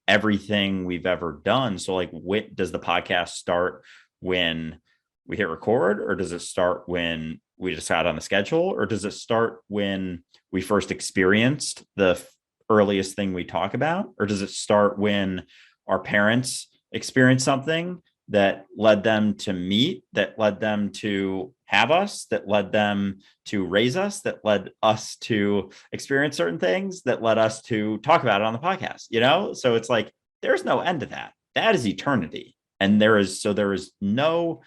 everything we've ever done. So, like, does the podcast start when we hit record, or does it start when we decide on the schedule, or does it start when we first experienced the earliest thing we talk about, or does it start when our parents experienced something that led them to meet, that led them to have us, that led them to raise us, that led us to experience certain things, that led us to talk about it on the podcast? So it's like, there's no end to that. That is eternity. And there is no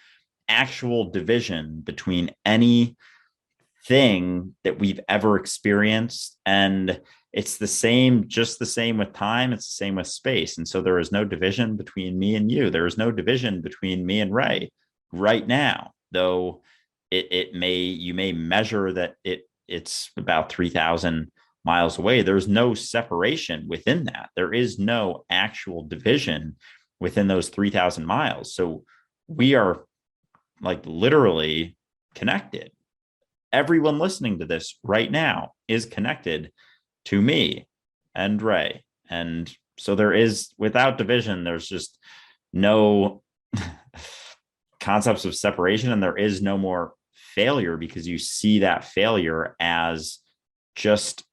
actual division between any thing that we've ever experienced. And it's just the same with time. It's the same with space. And so there is no division between me and you. There is no division between me and Ray right now, though you may measure that it's about 3,000 miles away. There's no separation within that. There is no actual division within those 3,000 miles. So we are, like, literally connected. Everyone listening to this right now is connected to me and Ray. And so without division, there's just no concepts of separation, and there is no more failure, because you see that failure as just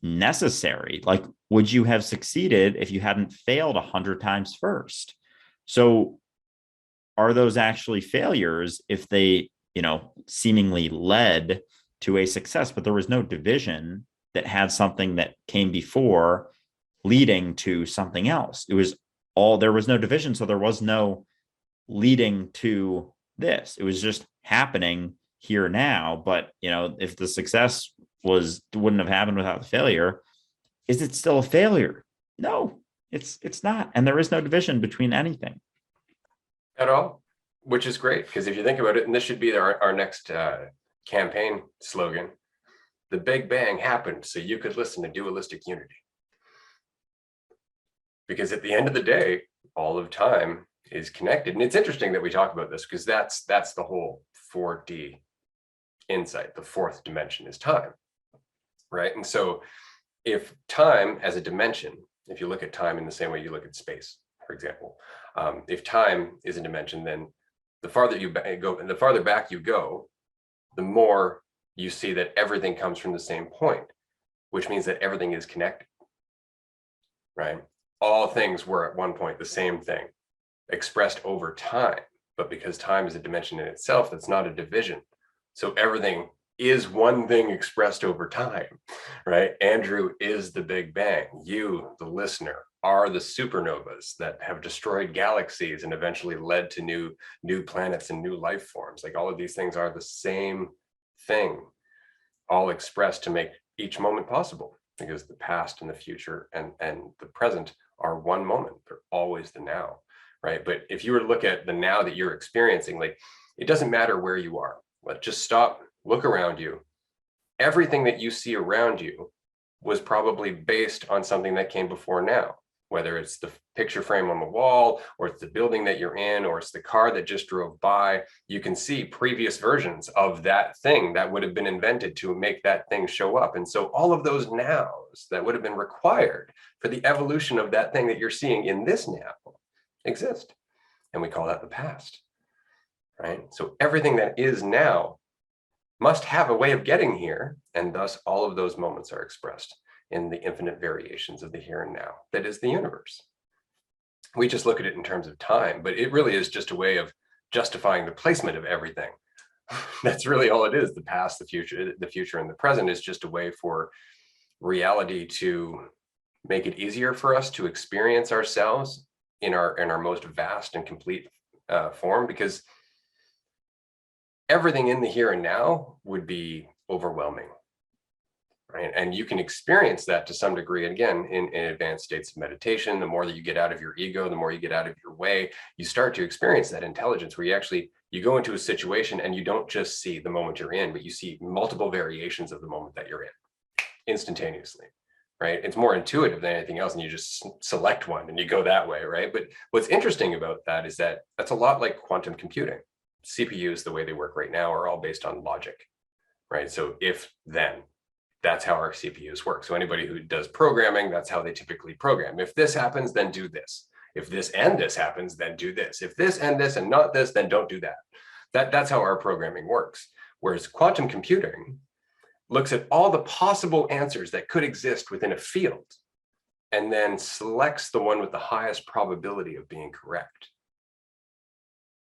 necessary. Like, would you have succeeded if you hadn't failed 100 times first? So are those actually failures if they, seemingly led to a success, but there was no division that had something that came before leading to something else? There was no division. So there was no leading to this. It was just happening here now. But, if the success wouldn't have happened without the failure, is it still a failure? No, it's not. And there is no division between anything at all, which is great, because if you think about it, and this should be our next campaign slogan, the Big Bang happened so you could listen to dualistic unity. Because at the end of the day, all of time is connected. And it's interesting that we talk about this, because that's the whole 4D insight. The fourth dimension is time, right? And so if time as a dimension, if you look at time in the same way you look at space, for example, if time is a dimension, then the farther you go, and the farther back you go, the more you see that everything comes from the same point, which means that everything is connected, right? All things were at one point the same thing, expressed over time. But because time is a dimension in itself, that's not a division. So everything is one thing expressed over time, right? Andrew is the Big Bang. You, the listener, are the supernovas that have destroyed galaxies and eventually led to new planets and new life forms. Like, all of these things are the same thing, all expressed to make each moment possible, because the past and the future and the present are one moment. They're always the now, right? But if you were to look at the now that you're experiencing, like, it doesn't matter where you are. But just stop, look around you. Everything that you see around you was probably based on something that came before now, whether it's the picture frame on the wall, or it's the building that you're in, or it's the car that just drove by. You can see previous versions of that thing that would have been invented to make that thing show up. And so all of those nows that would have been required for the evolution of that thing that you're seeing in this now exist. And we call that the past, right? So everything that is now must have a way of getting here. And thus all of those moments are expressed in the infinite variations of the here and now that is the universe. We just look at it in terms of time, but it really is just a way of justifying the placement of everything. That's really all it is. The past, the future, and the present is just a way for reality to make it easier for us to experience ourselves in our most vast and complete form, because everything in the here and now would be overwhelming. Right? And you can experience that to some degree. And again, in advanced states of meditation, the more that you get out of your ego, the more you get out of your way, you start to experience that intelligence where you go into a situation and you don't just see the moment you're in, but you see multiple variations of the moment that you're in instantaneously. Right? It's more intuitive than anything else. And you just select one and you go that way. Right? But what's interesting about that is that that's a lot like quantum computing. CPUs, the way they work right now, are all based on logic. Right? So if then, that's how our CPUs work. So anybody who does programming, that's how they typically program. If this happens, then do this. If this and this happens, then do this. If this and this and not this, then don't do that. That's how our programming works. Whereas quantum computing looks at all the possible answers that could exist within a field and then selects the one with the highest probability of being correct.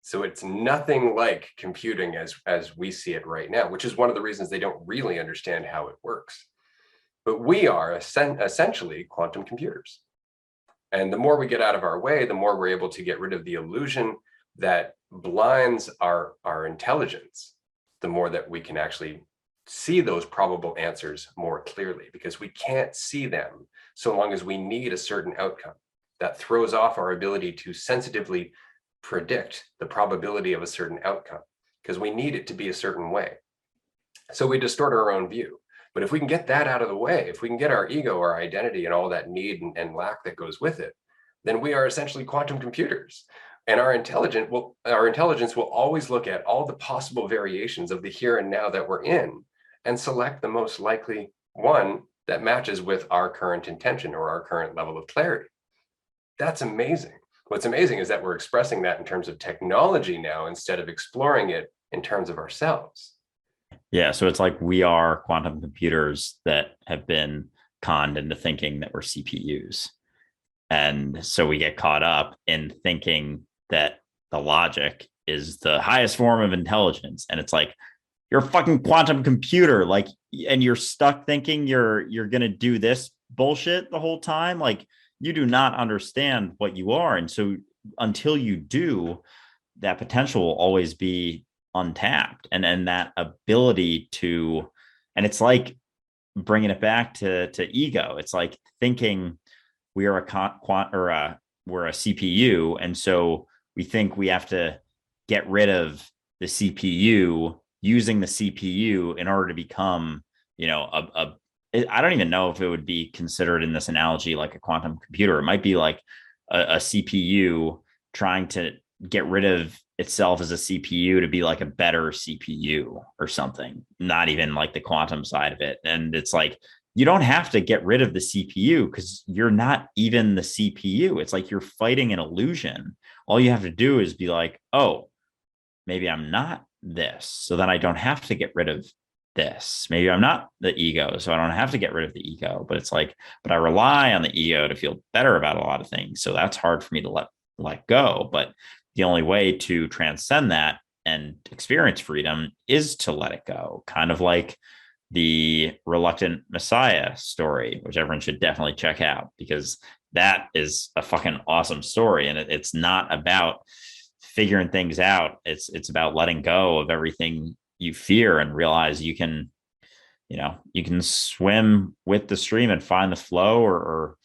So it's nothing like computing as we see it right now, which is one of the reasons they don't really understand how it works. But we are essentially quantum computers. And the more we get out of our way, the more we're able to get rid of the illusion that blinds our intelligence, the more that we can actually see those probable answers more clearly, because we can't see them so long as we need a certain outcome. That throws off our ability to sensitively predict the probability of a certain outcome, because we need it to be a certain way. So we distort our own view. But if we can get that out of the way, if we can get our ego, our identity, and all that need and lack that goes with it, then we are essentially quantum computers. And our intelligence will always look at all the possible variations of the here and now that we're in and select the most likely one that matches with our current intention or our current level of clarity. That's amazing. What's amazing is that we're expressing that in terms of technology now instead of exploring it in terms of ourselves. Yeah. So it's like we are quantum computers that have been conned into thinking that we're CPUs. And so we get caught up in thinking that the logic is the highest form of intelligence. And it's like, you're a fucking quantum computer. Like, and you're stuck thinking you're going to do this bullshit the whole time. Like, you do not understand what you are. And so until you do, that potential will always be untapped. And that ability to, and it's like bringing it back to ego. It's like thinking we are we're a CPU. And so we think we have to get rid of the CPU, using the CPU in order to become, I don't even know if it would be considered in this analogy like a quantum computer. It might be like a CPU trying to get rid of itself as a CPU to be like a better CPU or something, not even like the quantum side of it. And it's like, you don't have to get rid of the CPU because you're not even the CPU. It's like you're fighting an illusion. All you have to do is be like, oh, maybe I'm not this. So then I don't have to get rid of this. Maybe I'm not the ego, so I don't have to get rid of the ego. But it's like, but I rely on the ego to feel better about a lot of things. So that's hard for me to let go. But the only way to transcend that and experience freedom is to let it go. Kind of like the Reluctant Messiah story, which everyone should definitely check out, because that is a fucking awesome story. And it's not about figuring things out. It's about letting go of everything you fear and realize you can swim with the stream and find the flow, or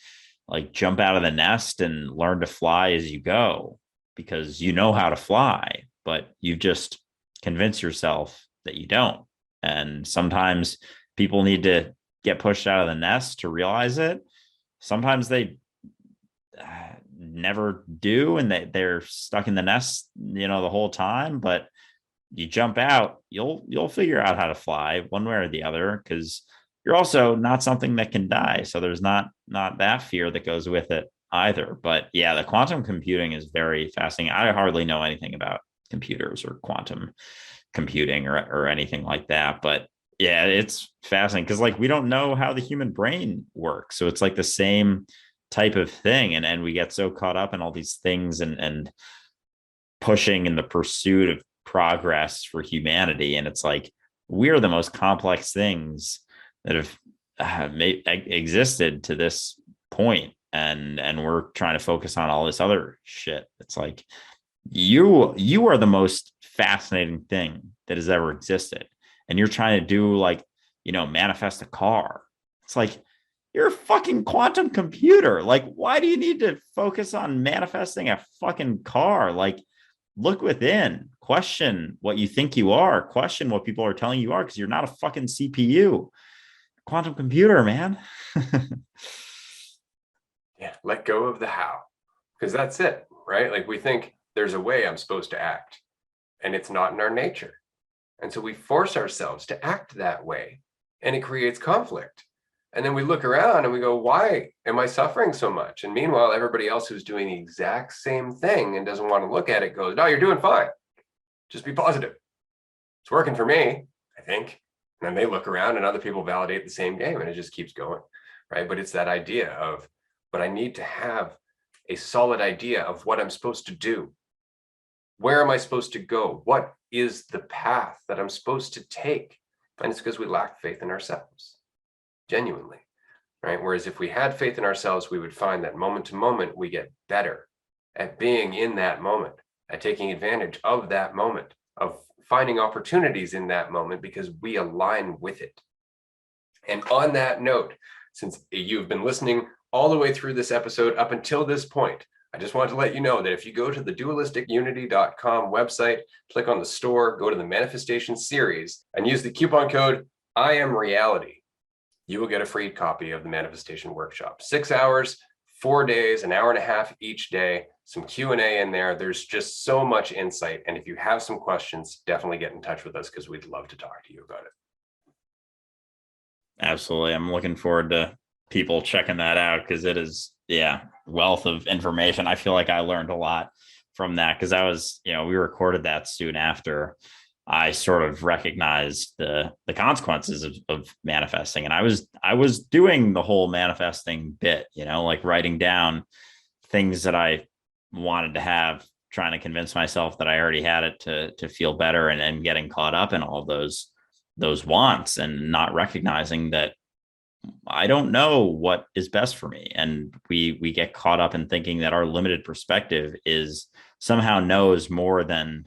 like jump out of the nest and learn to fly as you go, because you know how to fly, but you've just convinced yourself that you don't. And sometimes people need to get pushed out of the nest to realize it. Sometimes they never do, and they're stuck in the nest, the whole time. But you jump out, you'll figure out how to fly one way or the other, because you're also not something that can die. So there's not that fear that goes with it either. But yeah, the quantum computing is very fascinating. I hardly know anything about computers or quantum computing or anything like that. But yeah, it's fascinating because like we don't know how the human brain works. So it's like the same type of thing. And we get so caught up in all these things and pushing in the pursuit of progress for humanity. And it's like, we're the most complex things that have existed to this point, and we're trying to focus on all this other shit. It's like, you are the most fascinating thing that has ever existed, and you're trying to do, like, manifest a car. It's like, you're a fucking quantum computer. Like, why do you need to focus on manifesting a fucking car? Like, look within, question what you think you are, question what people are telling you are, because you're not a fucking CPU. Quantum computer, man. Yeah, let go of the how, because that's it, right? Like, we think there's a way I'm supposed to act, and it's not in our nature. And so we force ourselves to act that way, and it creates conflict. And then we look around and we go, why am I suffering so much? And meanwhile, everybody else who's doing the exact same thing and doesn't want to look at it goes, no, you're doing fine. Just be positive. It's working for me, I think. And then they look around and other people validate the same game, and it just keeps going, right? But it's that idea of, but I need to have a solid idea of what I'm supposed to do. Where am I supposed to go? What is the path that I'm supposed to take? And it's because we lack faith in ourselves, genuinely, right? Whereas if we had faith in ourselves, we would find that moment to moment, we get better at being in that moment, at taking advantage of that moment, of finding opportunities in that moment, because we align with it. And on that note, since you've been listening all the way through this episode up until this point, I just want to let you know that if you go to the dualisticunity.com website, click on the store, go to the manifestation series, and use the coupon code I am reality, you will get a free copy of the manifestation workshop. 6 hours, 4 days, an hour and a half each day, some Q&A in there. There's just so much insight. And if you have some questions, definitely get in touch with us, because we'd love to talk to you about it. Absolutely. I'm looking forward to people checking that out, because it is, wealth of information. I feel like I learned a lot from that, because I was, we recorded that soon after I sort of recognized the consequences of manifesting. And I was doing the whole manifesting bit, like writing down things that I wanted to have, trying to convince myself that I already had it to feel better, and getting caught up in all those wants, and not recognizing that I don't know what is best for me. And we get caught up in thinking that our limited perspective is somehow knows more than,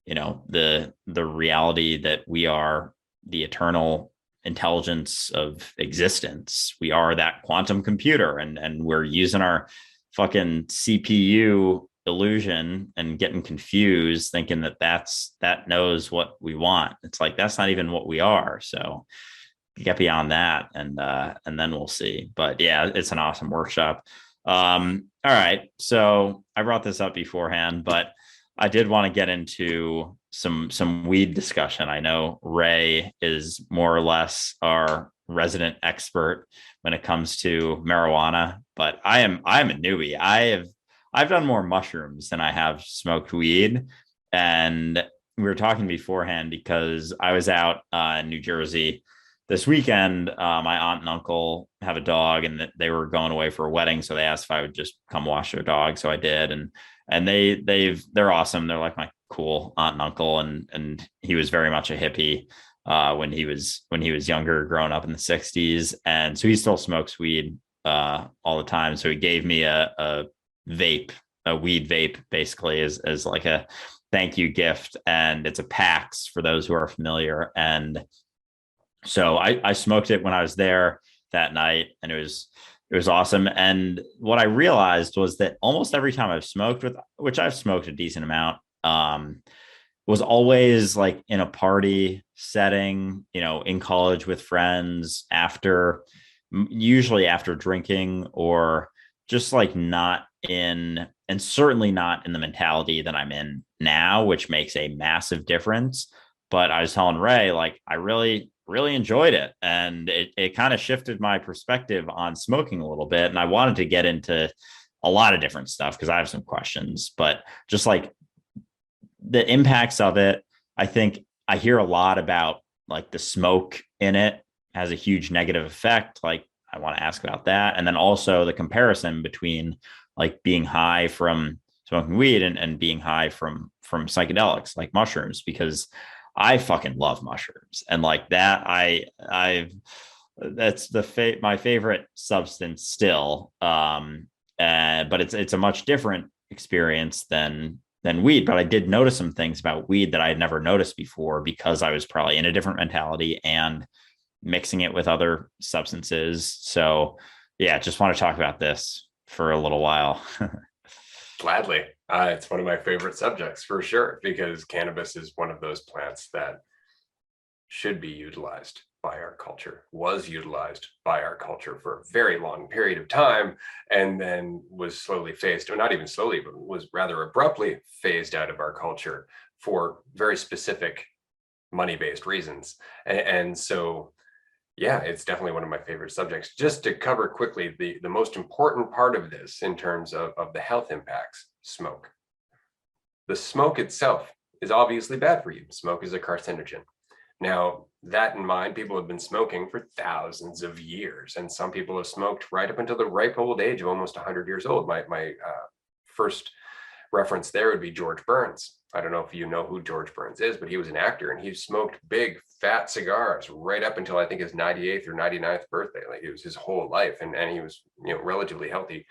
the reality that we are the eternal intelligence of existence. We are that quantum computer, and we're using our fucking CPU illusion and getting confused, thinking that knows what we want. It's like, that's not even what we are. So get beyond that, and then we'll see. But yeah, it's an awesome workshop. All right, so I brought this up beforehand, but I did want to get into some weed discussion. I know Ray is more or less our resident expert when it comes to marijuana, but I'm a newbie. I've done more mushrooms than I have smoked weed. And we were talking beforehand, because I was out in New Jersey this weekend. My aunt and uncle have a dog, and they were going away for a wedding, so they asked if I would just come wash their dog. So I did, and they're awesome. They're like my cool aunt and uncle, and he was very much a hippie when he was younger, growing up in the 60s, and so he still smokes weed all the time. So he gave me a vape, a weed vape, basically, as like a thank you gift, and it's a PAX for those who are familiar. And so I smoked it when I was there that night, and it was awesome. And what I realized was that almost every time I've smoked, which I've smoked a decent amount, was always like in a party setting, in college with friends, usually after drinking, or just like not in, and certainly not in the mentality that I'm in now, which makes a massive difference. But I was telling Ray, like, I really enjoyed it, and it kind of shifted my perspective on smoking a little bit. And I wanted to get into a lot of different stuff, because I have some questions, but just like the impacts of it, I think I hear a lot about, like, the smoke in it has a huge negative effect. Like, I want to ask about that. And then also the comparison between like being high from smoking weed and being high from psychedelics like mushrooms, because I fucking love mushrooms. And like that, I've that's my favorite substance still. But it's a much different experience than weed. But I did notice some things about weed that I had never noticed before, because I was probably in a different mentality and mixing it with other substances. So yeah, just want to talk about this for a little while. Gladly. It's one of my favorite subjects for sure, because cannabis is one of those plants that should be utilized by our culture, was utilized by our culture for a very long period of time, and then was slowly phased, or not even slowly, but was rather abruptly phased out of our culture for very specific money-based reasons. And so, yeah, it's definitely one of my favorite subjects. Just to cover quickly, the most important part of this in terms of the health impacts: smoke. The smoke itself is obviously bad for you. Smoke is a carcinogen. Now, that in mind, people have been smoking for thousands of years, and some people have smoked right up until the ripe old age of almost 100 years old. My first reference there would be George Burns. I don't know if you know who George Burns is, but he was an actor, and he smoked big, fat cigars right up until I think his 98th or 99th birthday. Like, it was his whole life, and he was, relatively healthy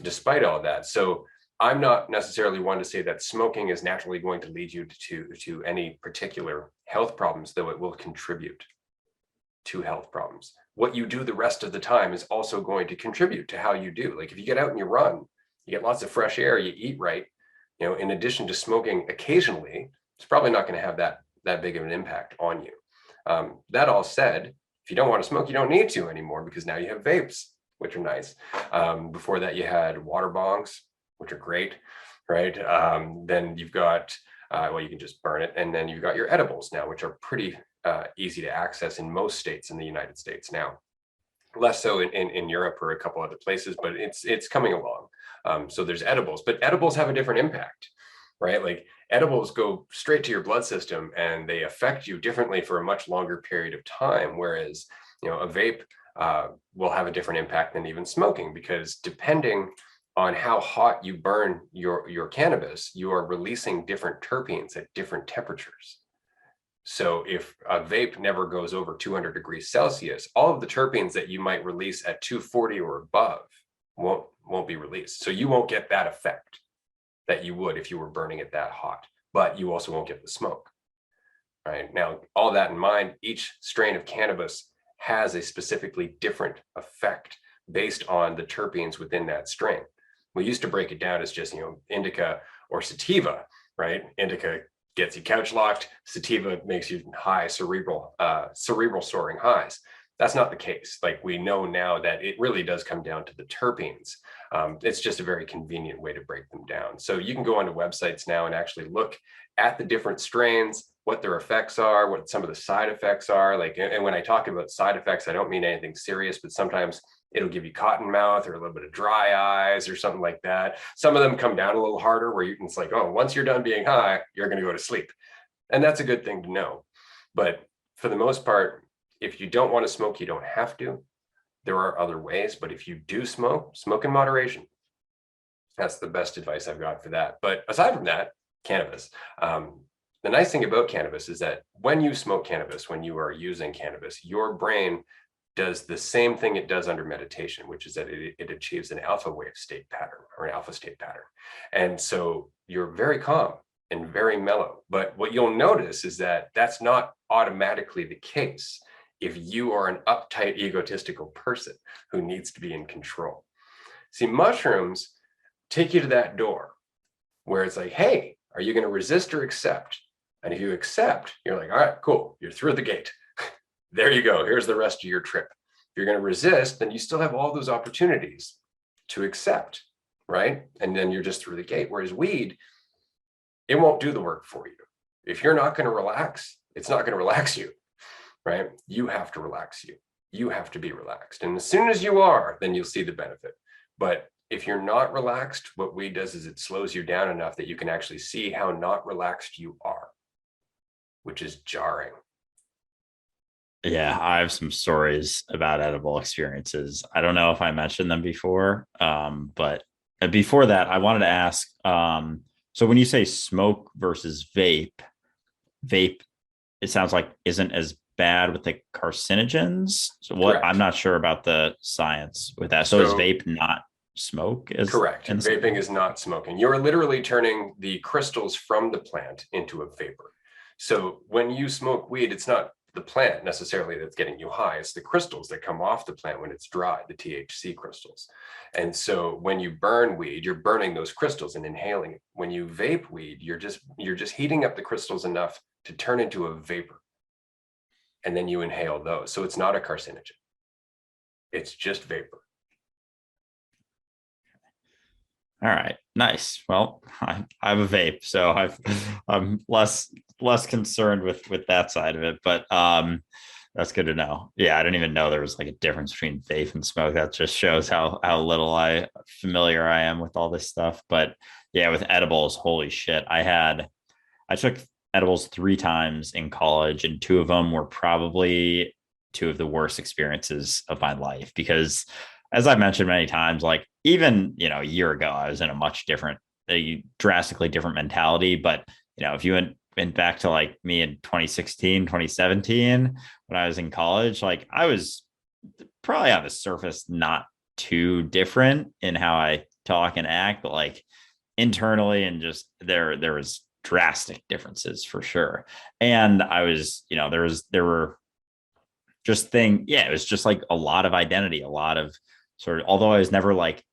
despite all that. So I'm not necessarily one to say that smoking is naturally going to lead you to any particular health problems, though it will contribute to health problems. What you do the rest of the time is also going to contribute to how you do. Like, if you get out and you run, you get lots of fresh air, you eat right, in addition to smoking occasionally, it's probably not going to have that big of an impact on you. That all said, if you don't want to smoke, you don't need to anymore, because now you have vapes, which are nice. Before that, you had water bongs, which are great, right? Then you've got, you can just burn it. And then you've got your edibles now, which are pretty easy to access in most states in the United States now. Less so in Europe or a couple other places, but it's coming along. So there's edibles, but edibles have a different impact, right? Like, edibles go straight to your blood system and they affect you differently for a much longer period of time. Whereas, a vape will have a different impact than even smoking, because depending on how hot you burn your cannabis, you are releasing different terpenes at different temperatures. So if a vape never goes over 200 degrees Celsius, all of the terpenes that you might release at 240 or above won't be released. So you won't get that effect that you would if you were burning it that hot, but you also won't get the smoke. Right? Now, all that in mind, each strain of cannabis has a specifically different effect based on the terpenes within that strain. We used to break it down as just, indica or sativa, right? Indica gets you couch locked. Sativa makes you high, cerebral soaring highs. That's not the case. Like, we know now that it really does come down to the terpenes. It's just a very convenient way to break them down. So you can go onto websites now and actually look at the different strains, what their effects are, what some of the side effects are. Like, and when I talk about side effects, I don't mean anything serious, but sometimes it'll give you cotton mouth or a little bit of dry eyes or something like that. Some of them come down a little harder, where it's like, oh, once you're done being high, you're going to go to sleep. And that's a good thing to know. But for the most part, if you don't want to smoke, you don't have to. There are other ways, but if you do smoke in moderation. That's the best advice I've got for that. But aside from that, cannabis. The nice thing about cannabis is that when you smoke cannabis, when you are using cannabis, your brain does the same thing it does under meditation, which is that it achieves an alpha wave state pattern, or an alpha state pattern. And so you're very calm and very mellow. But what you'll notice is that that's not automatically the case if you are an uptight, egotistical person who needs to be in control. See, mushrooms take you to that door where it's like, hey, are you going to resist or accept? And if you accept, you're like, all right, cool, you're through the gate. There you go. Here's the rest of your trip. If you're going to resist, then you still have all those opportunities to accept, right? And then you're just through the gate. Whereas weed, it won't do the work for you. If you're not going to relax, it's not going to relax you, right? You have to relax you. You have to be relaxed. And as soon as you are, then you'll see the benefit. But if you're not relaxed, what weed does is it slows you down enough that you can actually see how not relaxed you are, which is jarring. Yeah, I have some stories about edible experiences. I don't know if I mentioned them before, but before that, I wanted to ask. So when you say smoke versus vape, it sounds like isn't as bad with the carcinogens. So what? I'm Correct. not sure about the science with that. So is So vape not smoke? Is correct. in the same Vaping way? is not smoking. You're literally turning the crystals from the plant into a vapor. So when you smoke weed, it's not the plant necessarily that's getting you high. It's the crystals that come off the plant when it's dry, the THC crystals. And so when you burn weed, you're burning those crystals and inhaling it. When you vape weed, you're just heating up the crystals enough to turn into a vapor. And then you inhale those. So it's not a carcinogen. It's just vapor. All right, nice. Well, I have a vape, so I'm less concerned with that side of it. But that's good to know. Yeah, I didn't even know there was like a difference between vape and smoke. That just shows how little I familiar I am with all this stuff. But yeah, with edibles, holy shit. I took edibles 3 times in college, and 2 of them were probably 2 of the worst experiences of my life because, as I've mentioned many times, like even a year ago, I was in a drastically different mentality. But if you went back to like me in 2016, 2017, when I was in college, like I was probably on the surface not too different in how I talk and act, but like internally and just there was drastic differences for sure. And I was, there were just it was just like a lot of identity, a lot of sort of, although I was never like,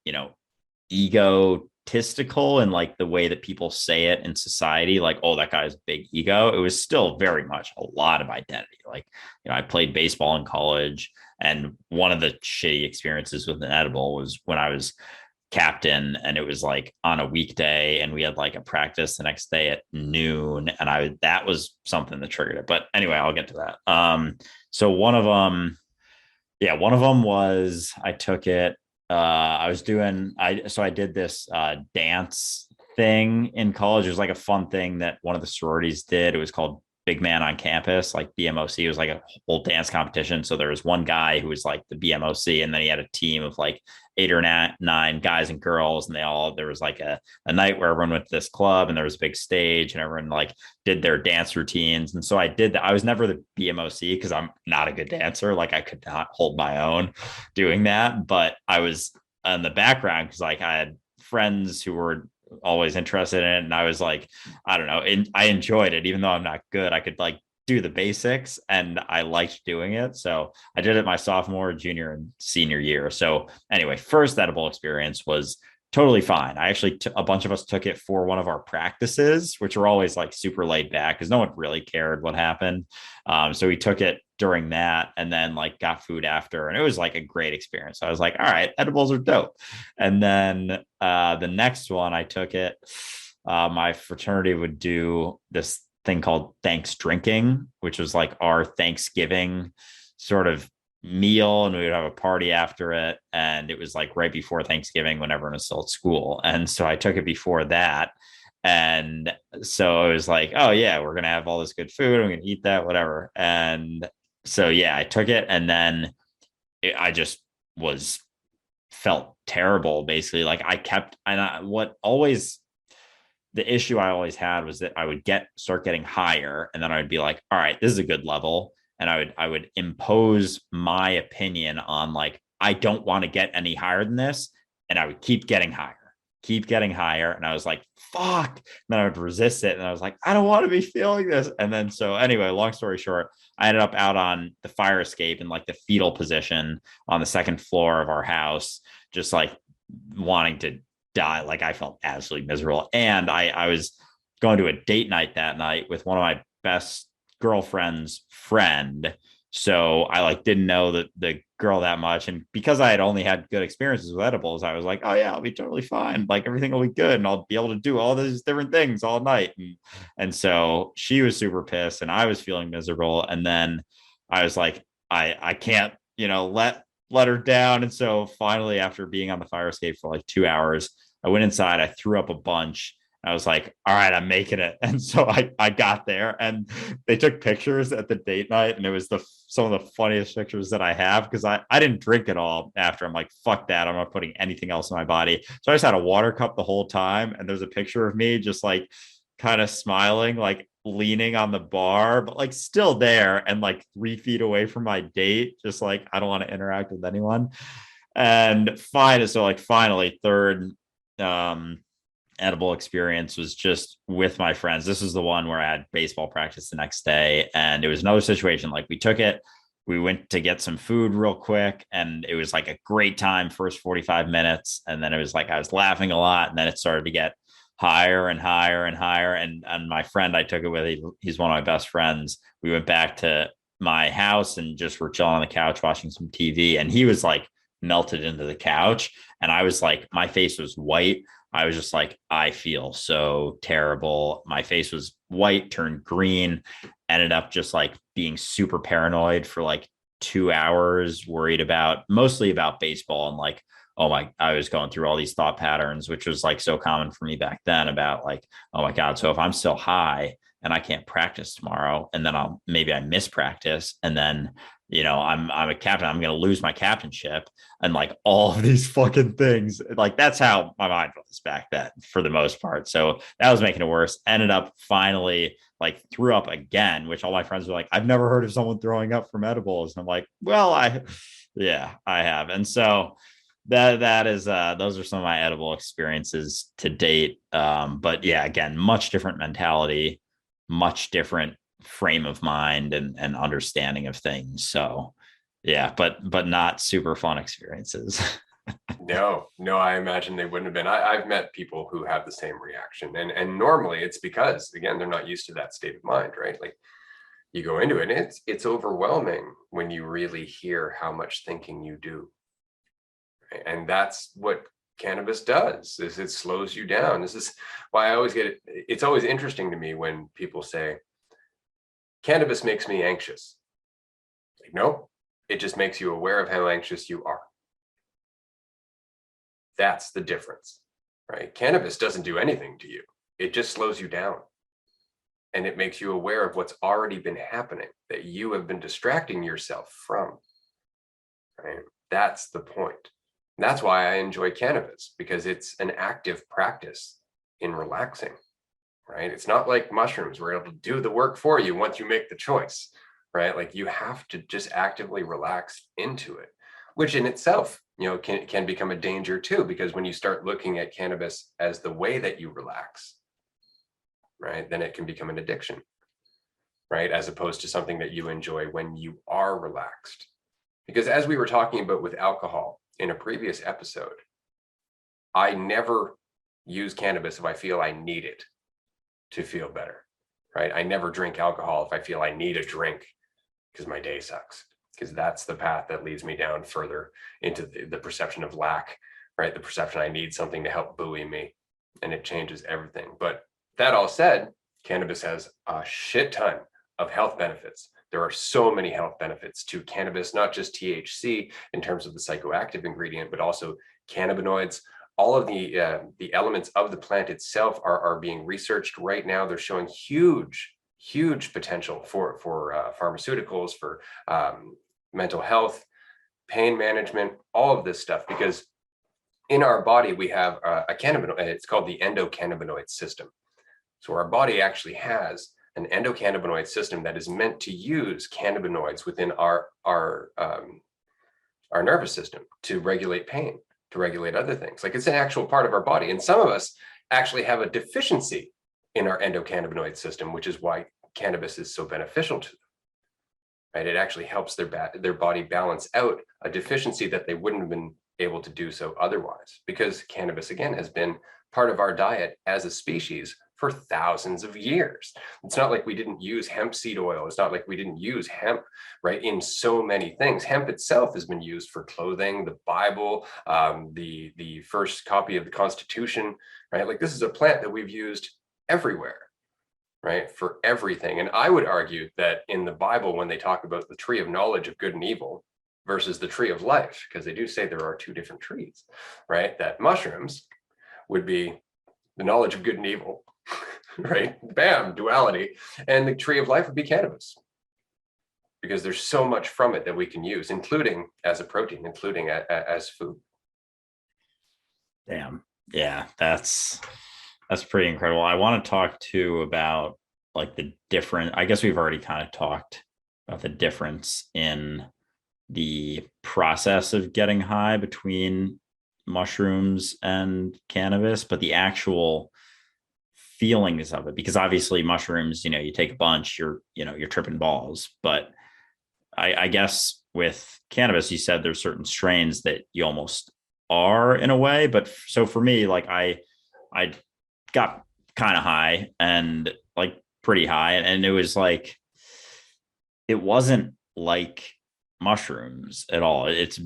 egotistical in like the way that people say it in society, like, oh, that guy's big ego. It was still very much a lot of identity. Like, I played baseball in college, and one of the shitty experiences with an edible was when I was captain, and it was like on a weekday, and we had like a practice the next day at noon, and that was something that triggered it. But anyway, I'll get to that. So one of them was I took it. I did this dance thing in college. It was like a fun thing that one of the sororities did. It was called Big Man on Campus, like BMOC. It was like a whole dance competition. So there was one guy who was like the BMOC, and then he had a team of like 8 or 9 guys and girls, and there was like a night where everyone went to this club, and there was a big stage, and everyone like did their dance routines. And so I did that. I was never the BMOC because I'm not a good dancer. Like I could not hold my own doing that, but I was in the background because like I had friends who were always interested in it, and I was like, I don't know, and I enjoyed it. Even though I'm not good, I could like do the basics, and I liked doing it. So I did it my sophomore, junior, and senior year. So anyway, first edible experience was totally fine. A bunch of us took it for one of our practices, which were always like super laid back because no one really cared what happened. So we took it during that, and then like got food after, and it was like a great experience. So I was like, all right, edibles are dope. And then the next one I took it, my fraternity would do this thing called thanks drinking, which was like our Thanksgiving sort of meal, and we would have a party after it. And it was like right before Thanksgiving when everyone was still at school. And so I took it before that. And so it was like, oh yeah, we're gonna have all this good food, I'm gonna eat that, whatever. And so yeah, I took it, and then I just was felt terrible basically. Like I kept, and what always the issue I always had was that I would start getting higher, and then I would be like, all right, this is a good level. And I would impose my opinion on like, I don't want to get any higher than this. And I would keep getting higher, keep getting higher. And I was like, fuck. And then I would resist it. And I was like, I don't want to be feeling this. And then, so anyway, long story short, I ended up out on the fire escape in like the fetal position on the second floor of our house, just like wanting to die. Like I felt absolutely miserable. And I was going to a date night that night with one of my best girlfriend's friend. So I like didn't know the girl that much. And because I had only had good experiences with edibles, I was like, oh yeah, I'll be totally fine. Like everything will be good, and I'll be able to do all these different things all night. And so she was super pissed, and I was feeling miserable. And then I was like, I can't, let her down. And so finally, after being on the fire escape for like 2 hours, I went inside, I threw up a bunch, I was like, all right, I'm making it. And so I got there and they took pictures at the date night. And it was some of the funniest pictures that I have because I didn't drink it all after. I'm like, fuck that. I'm not putting anything else in my body. So I just had a water cup the whole time. And there's a picture of me just like kind of smiling, like leaning on the bar, but like still there and like 3 feet away from my date. Just like, I don't want to interact with anyone. And fine. So like finally third, um, edible experience was just with my friends. This was the one where I had baseball practice the next day. And it was another situation. Like we took it, we went to get some food real quick. And it was like a great time, first 45 minutes. And then it was like I was laughing a lot. And then it started to get higher and higher and higher. And my friend I took it with, he's one of my best friends. We went back to my house and just were chilling on the couch watching some TV. And he was like melted into the couch. And I was like, my face was white. I was just like, I feel so terrible. My face was white, turned green, ended up just like being super paranoid for like 2 hours, worried about mostly about baseball. And like, oh my, I was going through all these thought patterns, which was like so common for me back then about like, oh my God. So if I'm still high and I can't practice tomorrow, and then maybe I miss practice, and then I'm a captain, I'm gonna lose my captainship, and like all of these fucking things. Like that's how my mind was back then for the most part. So that was making it worse. Ended up finally like threw up again, which all my friends were like, I've never heard of someone throwing up from edibles. And I'm like, well, yeah, I have. And so that is those are some of my edible experiences to date. But yeah, again, much different mentality, much different frame of mind and understanding of things. So yeah, but not super fun experiences. No, I imagine they wouldn't have been. I've met people who have the same reaction, and normally it's because, again, they're not used to that state of mind, right? Like you go into it, and it's overwhelming when you really hear how much thinking you do, right? And that's what cannabis does. Is it slows you down. This is why I always get it. It's always interesting to me when people say cannabis makes me anxious. Like, no, it just makes you aware of how anxious you are. That's the difference, right? Cannabis doesn't do anything to you. It just slows you down. And it makes you aware of what's already been happening that you have been distracting yourself from, right? That's the point. And that's why I enjoy cannabis, because it's an active practice in relaxing, right? It's not like mushrooms where it'll do the work for you once you make the choice, right? Like you have to just actively relax into it, which in itself, can become a danger too, because when you start looking at cannabis as the way that you relax, right, then it can become an addiction, right? As opposed to something that you enjoy when you are relaxed. Because as we were talking about with alcohol in a previous episode, I never use cannabis if I feel I need it to feel better, right? I never drink alcohol if I feel I need a drink because my day sucks, because that's the path that leads me down further into the perception of lack, right? The perception I need something to help buoy me, and it changes everything. But that all said, cannabis has a shit ton of health benefits. There are so many health benefits to cannabis, not just THC in terms of the psychoactive ingredient, but also cannabinoids. All of the elements of the plant itself are being researched right now. They're showing huge potential for pharmaceuticals, for mental health, pain management, all of this stuff, because in our body we have a cannabinoid. It's called the endocannabinoid system. So our body actually has an endocannabinoid system that is meant to use cannabinoids within our nervous system to regulate pain, to regulate other things. Like it's an actual part of our body. And some of us actually have a deficiency in our endocannabinoid system, which is why cannabis is so beneficial to them, right? It actually helps their body balance out a deficiency that they wouldn't have been able to do so otherwise, because cannabis, again, has been part of our diet as a species for thousands of years. It's not like we didn't use hemp seed oil. It's not like we didn't use hemp, right? In so many things. Hemp itself has been used for clothing, the Bible, the first copy of the Constitution, right? Like this is a plant that we've used everywhere, right? For everything. And I would argue that in the Bible, when they talk about the tree of knowledge of good and evil versus the tree of life, because they do say there are two different trees, right? That mushrooms would be the knowledge of good and evil, right? Bam, duality. And the tree of life would be cannabis, because there's so much from it that we can use, including as a protein, including as food. Damn. Yeah, that's pretty incredible. I want to talk too about like the different, I guess we've already kind of talked about the difference in the process of getting high between mushrooms and cannabis, but the actual feelings of it, because obviously mushrooms, you take a bunch, you're tripping balls. But I guess with cannabis, you said there's certain strains that you almost are in a way. But so for me, like I got kind of high and like pretty high, and it was like it wasn't like mushrooms at all. It's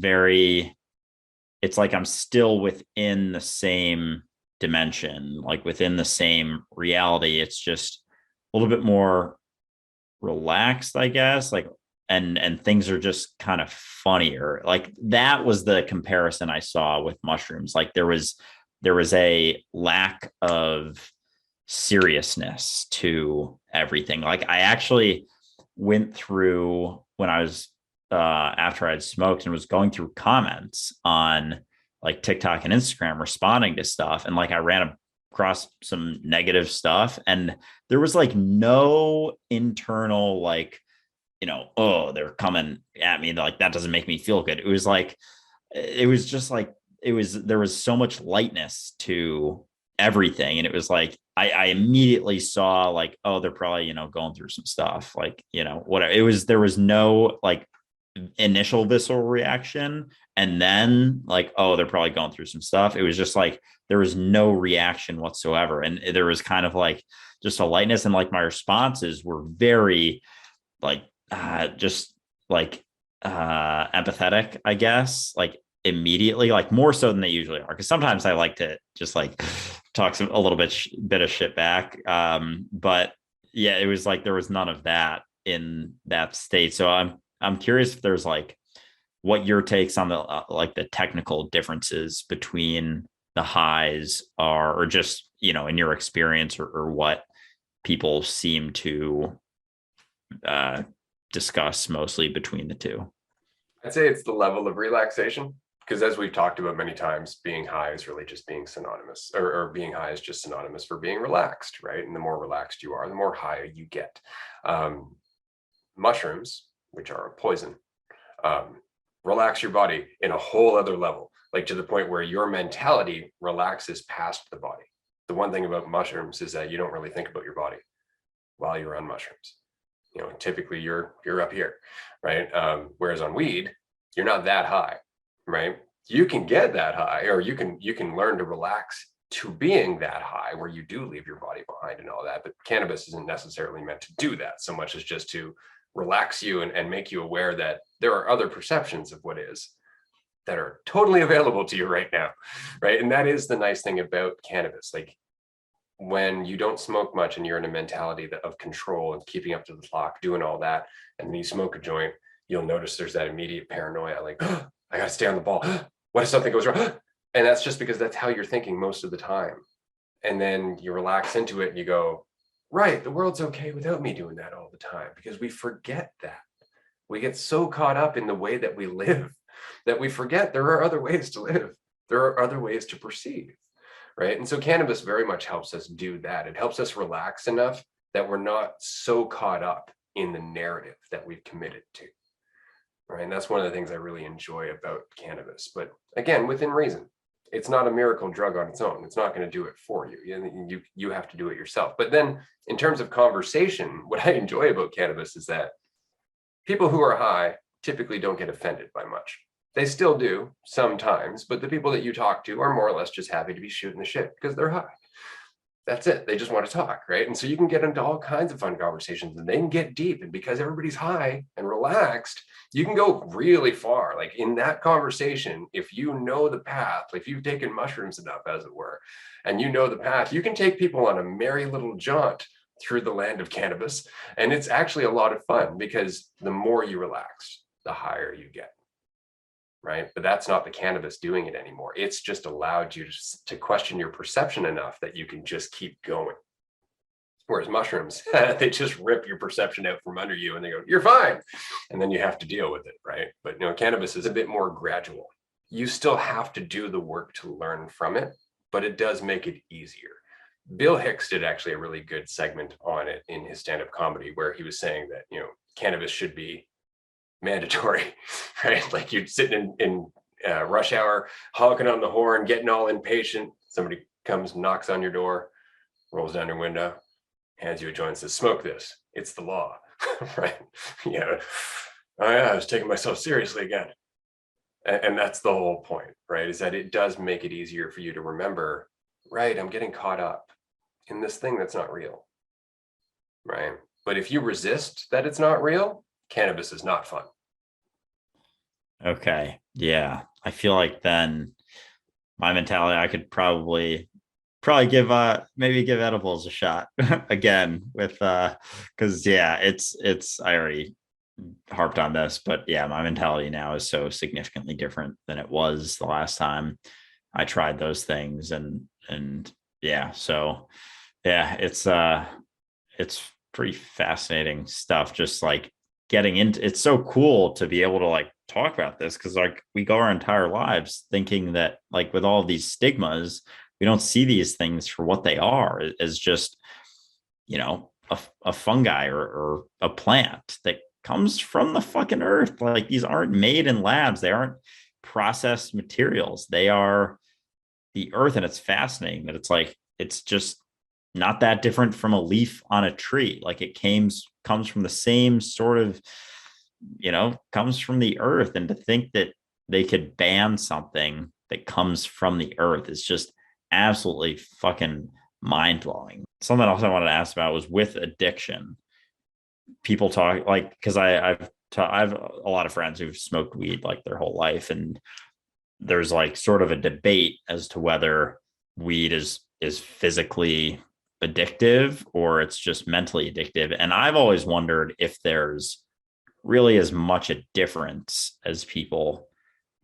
like I'm still within the same dimension, like within the same reality. It's just a little bit more relaxed, I guess. Like and things are just kind of funnier. Like that was the comparison I saw with mushrooms. Like there was a lack of seriousness to everything. Like I actually went through when I was after I'd smoked and was going through comments on like TikTok and Instagram responding to stuff, and like I ran across some negative stuff, and there was like no internal like, oh, they're coming at me, like that doesn't make me feel good. It was just like there was so much lightness to everything, and it was like I immediately saw like, oh, they're probably going through some stuff, like whatever. There was no like initial visceral reaction, and then like, oh, they're probably going through some stuff. It was just like there was no reaction whatsoever, and there was kind of like just a lightness, and like my responses were very like just like empathetic, I guess, like immediately, like more so than they usually are, because sometimes I like to just like talk a little bit of shit back, but yeah, it was like there was none of that in that state. So I'm curious if there's like what your takes on the like the technical differences between the highs are, or just in your experience, or what people seem to uh discuss mostly between the two. I'd say it's the level of relaxation, because as we've talked about many times, being high is really just being synonymous, or being high is just synonymous for being relaxed, right? And the more relaxed you are, the more high you get. Mushrooms, which are a poison, relax your body in a whole other level, like to the point where your mentality relaxes past the body. The one thing about mushrooms is that you don't really think about your body while you're on mushrooms. Typically you're up here, right? Whereas on weed, you're not that high, right? You can get that high, or you can learn to relax to being that high where you do leave your body behind and all that. But cannabis isn't necessarily meant to do that so much as just to relax you and make you aware that there are other perceptions of what is that are totally available to you right now, right? And that is the nice thing about cannabis. Like when you don't smoke much and you're in a mentality of control and keeping up to the clock, doing all that, and then you smoke a joint, you'll notice there's that immediate paranoia, like, oh, I gotta stay on the ball. What if something goes wrong? And that's just because that's how you're thinking most of the time. And then you relax into it and you go, right, the world's okay without me doing that all the time, because we forget that. We get so caught up in the way that we live that we forget there are other ways to live. There are other ways to perceive, right? And so cannabis very much helps us do that. It helps us relax enough that we're not so caught up in the narrative that we've committed to, right? And that's one of the things I really enjoy about cannabis. But again, within reason. It's not a miracle drug on its own. It's not going to do it for you. You have to do it yourself. But then in terms of conversation, what I enjoy about cannabis is that people who are high typically don't get offended by much. They still do sometimes, but the people that you talk to are more or less just happy to be shooting the shit because they're high. That's it. They just want to talk, right? And so you can get into all kinds of fun conversations, and they can get deep. And because everybody's high and relaxed, you can go really far. Like in that conversation, if you know the path, if you've taken mushrooms enough, as it were, and you know the path, you can take people on a merry little jaunt through the land of cannabis. And it's actually a lot of fun, because the more you relax, the higher you get. right? But that's not the cannabis doing it anymore. It's just allowed you to question your perception enough that you can just keep going. Whereas mushrooms, they just rip your perception out from under you and they go, you're fine. And then you have to deal with it, right? But cannabis is a bit more gradual. You still have to do the work to learn from it, but it does make it easier. Bill Hicks did actually a really good segment on it in his stand-up comedy where he was saying that, cannabis should be mandatory, right? Like you're sitting in rush hour, honking on the horn, getting all impatient. Somebody comes, knocks on your door, rolls down your window, hands you a joint and says, smoke this. It's the law, right? Oh yeah, I was taking myself seriously again. And that's the whole point, right? Is that it does make it easier for you to remember, right, I'm getting caught up in this thing that's not real, right? But if you resist that it's not real, cannabis is not fun. Okay. Yeah. I feel like then my mentality, I could probably give maybe give edibles a shot again with because it's I already harped on this, but yeah, my mentality now is so significantly different than it was the last time I tried those things. And yeah, so yeah, it's pretty fascinating stuff. Just like getting into it's so cool to be able to like talk about this because like we go our entire lives thinking that like with all these stigmas, we don't see these things for what they are as just, a fungi or a plant that comes from the fucking earth. Like these aren't made in labs. They aren't processed materials. They are the earth. And it's fascinating that it's like, it's just not that different from a leaf on a tree. Like it comes from the same sort of, comes from the earth. And to think that they could ban something that comes from the earth is just absolutely fucking mind-blowing. Something else I wanted to ask about was with addiction. People talk like because I've a lot of friends who've smoked weed like their whole life, and there's like sort of a debate as to whether weed is physically addictive or it's just mentally addictive. And I've always wondered if there's really as much a difference as people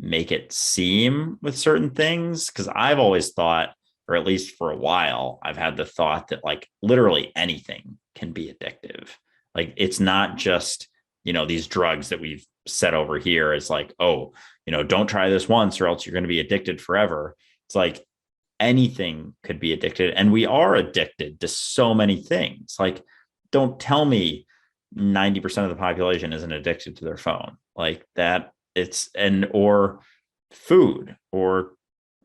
make it seem with certain things. Because I've always thought, or at least for a while, I've had the thought that like literally anything can be addictive. Like it's not just, these drugs that we've set over here. It's like, oh, don't try this once or else you're going to be addicted forever. It's like anything could be addicted. And we are addicted to so many things. Like, don't tell me 90% of the population isn't addicted to their phone like that. Or food or,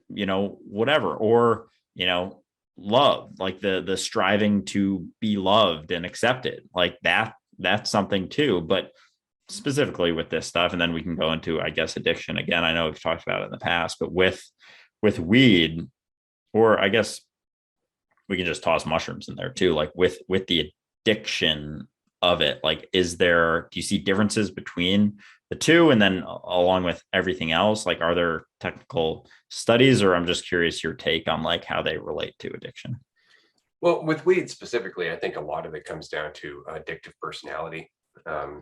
whatever, or, love, like the striving to be loved and accepted like that's something too. But specifically with this stuff, and then we can go into, I guess, addiction again. I know we've talked about it in the past, but with weed, or I guess we can just toss mushrooms in there too, like with the addiction of it, like do you see differences between the two? And then along with everything else, like are there technical studies, or I'm just curious your take on like how they relate to addiction? Well, with weed specifically, I think a lot of it comes down to addictive personality.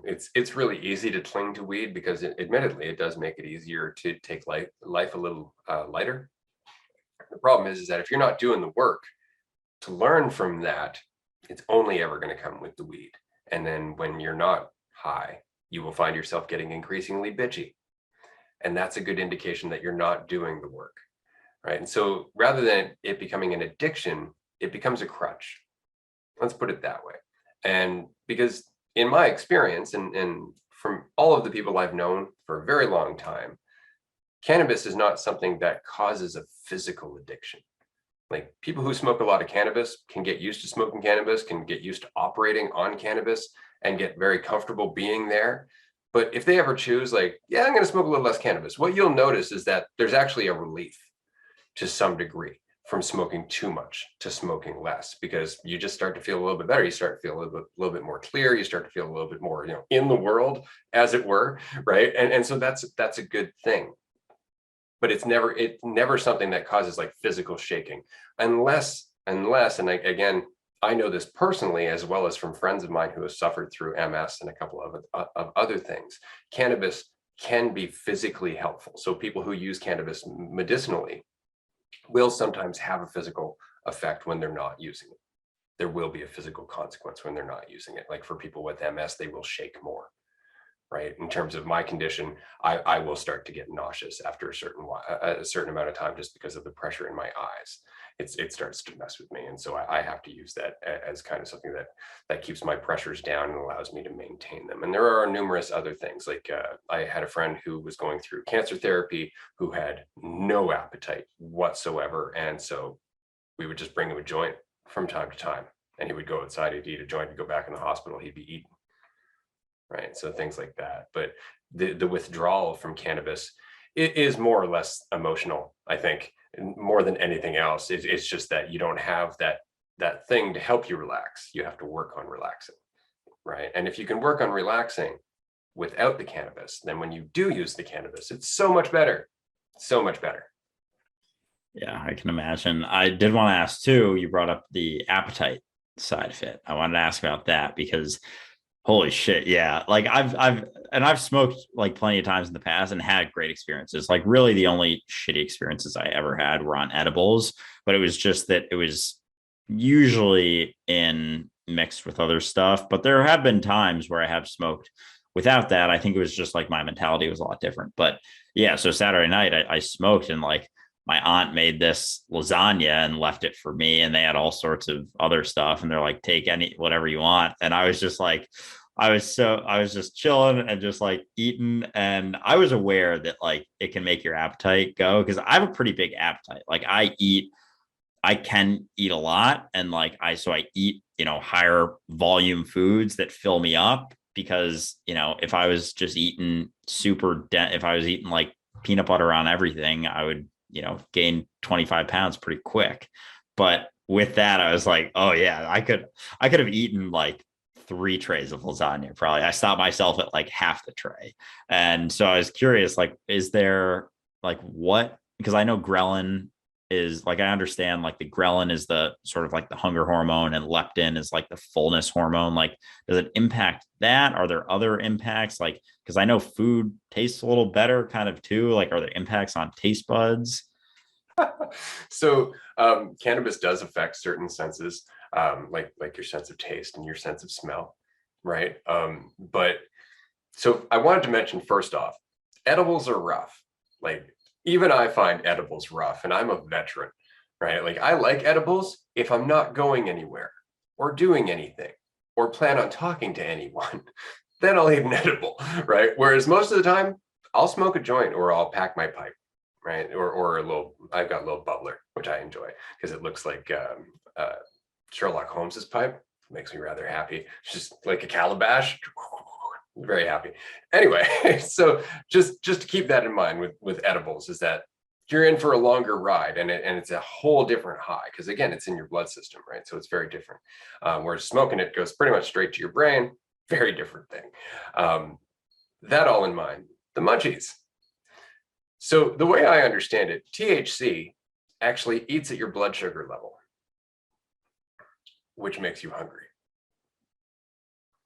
It's really easy to cling to weed because admittedly, it does make it easier to take life a little lighter. The problem is that if you're not doing the work to learn from that, it's only ever going to come with the weed. And then when you're not high, you will find yourself getting increasingly bitchy. And that's a good indication that you're not doing the work, right? And so rather than it becoming an addiction, it becomes a crutch. Let's put it that way. And because in my experience, and from all of the people I've known for a very long time, cannabis is not something that causes a physical addiction. Like people who smoke a lot of cannabis can get used to smoking cannabis, can get used to operating on cannabis and get very comfortable being there. But if they ever choose like, yeah, I'm going to smoke a little less cannabis, what you'll notice is that there's actually a relief to some degree from smoking too much to smoking less, because you just start to feel a little bit better. You start to feel a little bit more clear. You start to feel a little bit more, in the world, as it were, right? And so that's a good thing. But it's never something that causes like physical shaking, unless, and again, I know this personally, as well as from friends of mine who have suffered through MS and a couple of other things. Cannabis can be physically helpful. So people who use cannabis medicinally will sometimes have a physical effect when they're not using it. There will be a physical consequence when they're not using it. Like for people with MS, they will shake more, right? In terms of my condition, I will start to get nauseous after a certain amount of time, just because of the pressure in my eyes. It starts to mess with me, and so I have to use that as kind of something that keeps my pressures down and allows me to maintain them. And there are numerous other things. Like I had a friend who was going through cancer therapy who had no appetite whatsoever, and so we would just bring him a joint from time to time, and he would go outside, he'd eat a joint, he'd go back in the hospital, he'd be eating, right? So things like that. But the withdrawal from cannabis, it is more or less emotional, I think, more than anything else. It's just that you don't have that thing to help you relax. You have to work on relaxing, right? And if you can work on relaxing without the cannabis, then when you do use the cannabis, it's so much better, so much better. Yeah, I can imagine. I did want to ask too, you brought up the appetite side of it. I wanted to ask about that because holy shit, yeah. Like I've smoked like plenty of times in the past and had great experiences. Like really the only shitty experiences I ever had were on edibles, but it was just that it was usually in mixed with other stuff. But there have been times where I have smoked without that. I think it was just like my mentality was a lot different. But yeah, so Saturday night I smoked and like my aunt made this lasagna and left it for me, and they had all sorts of other stuff, and they're like, take any whatever you want. And I was just like, I was just chilling and just like eating, and I was aware that like it can make your appetite go, because I have a pretty big appetite. Like I can eat a lot, and like I eat, higher volume foods that fill me up, because if I was just eating if I was eating like peanut butter on everything, I would gain 25 pounds pretty quick. But with that, I was like, oh yeah, I could have eaten like 3 trays of lasagna probably. I stopped myself at like half the tray. And so I was curious, like, is there like what, because I know ghrelin is like, I understand like the ghrelin is the sort of like the hunger hormone, and leptin is like the fullness hormone. Like, does it impact that? Are there other impacts? Like, because I know food tastes a little better kind of too. Like, are there impacts on taste buds? So cannabis does affect certain senses, like your sense of taste and your sense of smell, right? But so I wanted to mention first off, edibles are rough. Like even I find edibles rough, and I'm a veteran, right? Like I like edibles if I'm not going anywhere or doing anything or plan on talking to anyone, then I'll eat an edible, right? Whereas most of the time, I'll smoke a joint or I'll pack my pipe, right? Or I've got a little bubbler, which I enjoy because it looks like Sherlock Holmes's pipe. It makes me rather happy. It's just like a calabash. Very happy. Anyway, so just to keep that in mind with edibles, is that you're in for a longer ride, and it's a whole different high, because again, it's in your blood system, right? So it's very different. Whereas smoking it goes pretty much straight to your brain. Very different thing. That all in mind, the munchies. So the way I understand it, THC actually eats at your blood sugar level, which makes you hungry,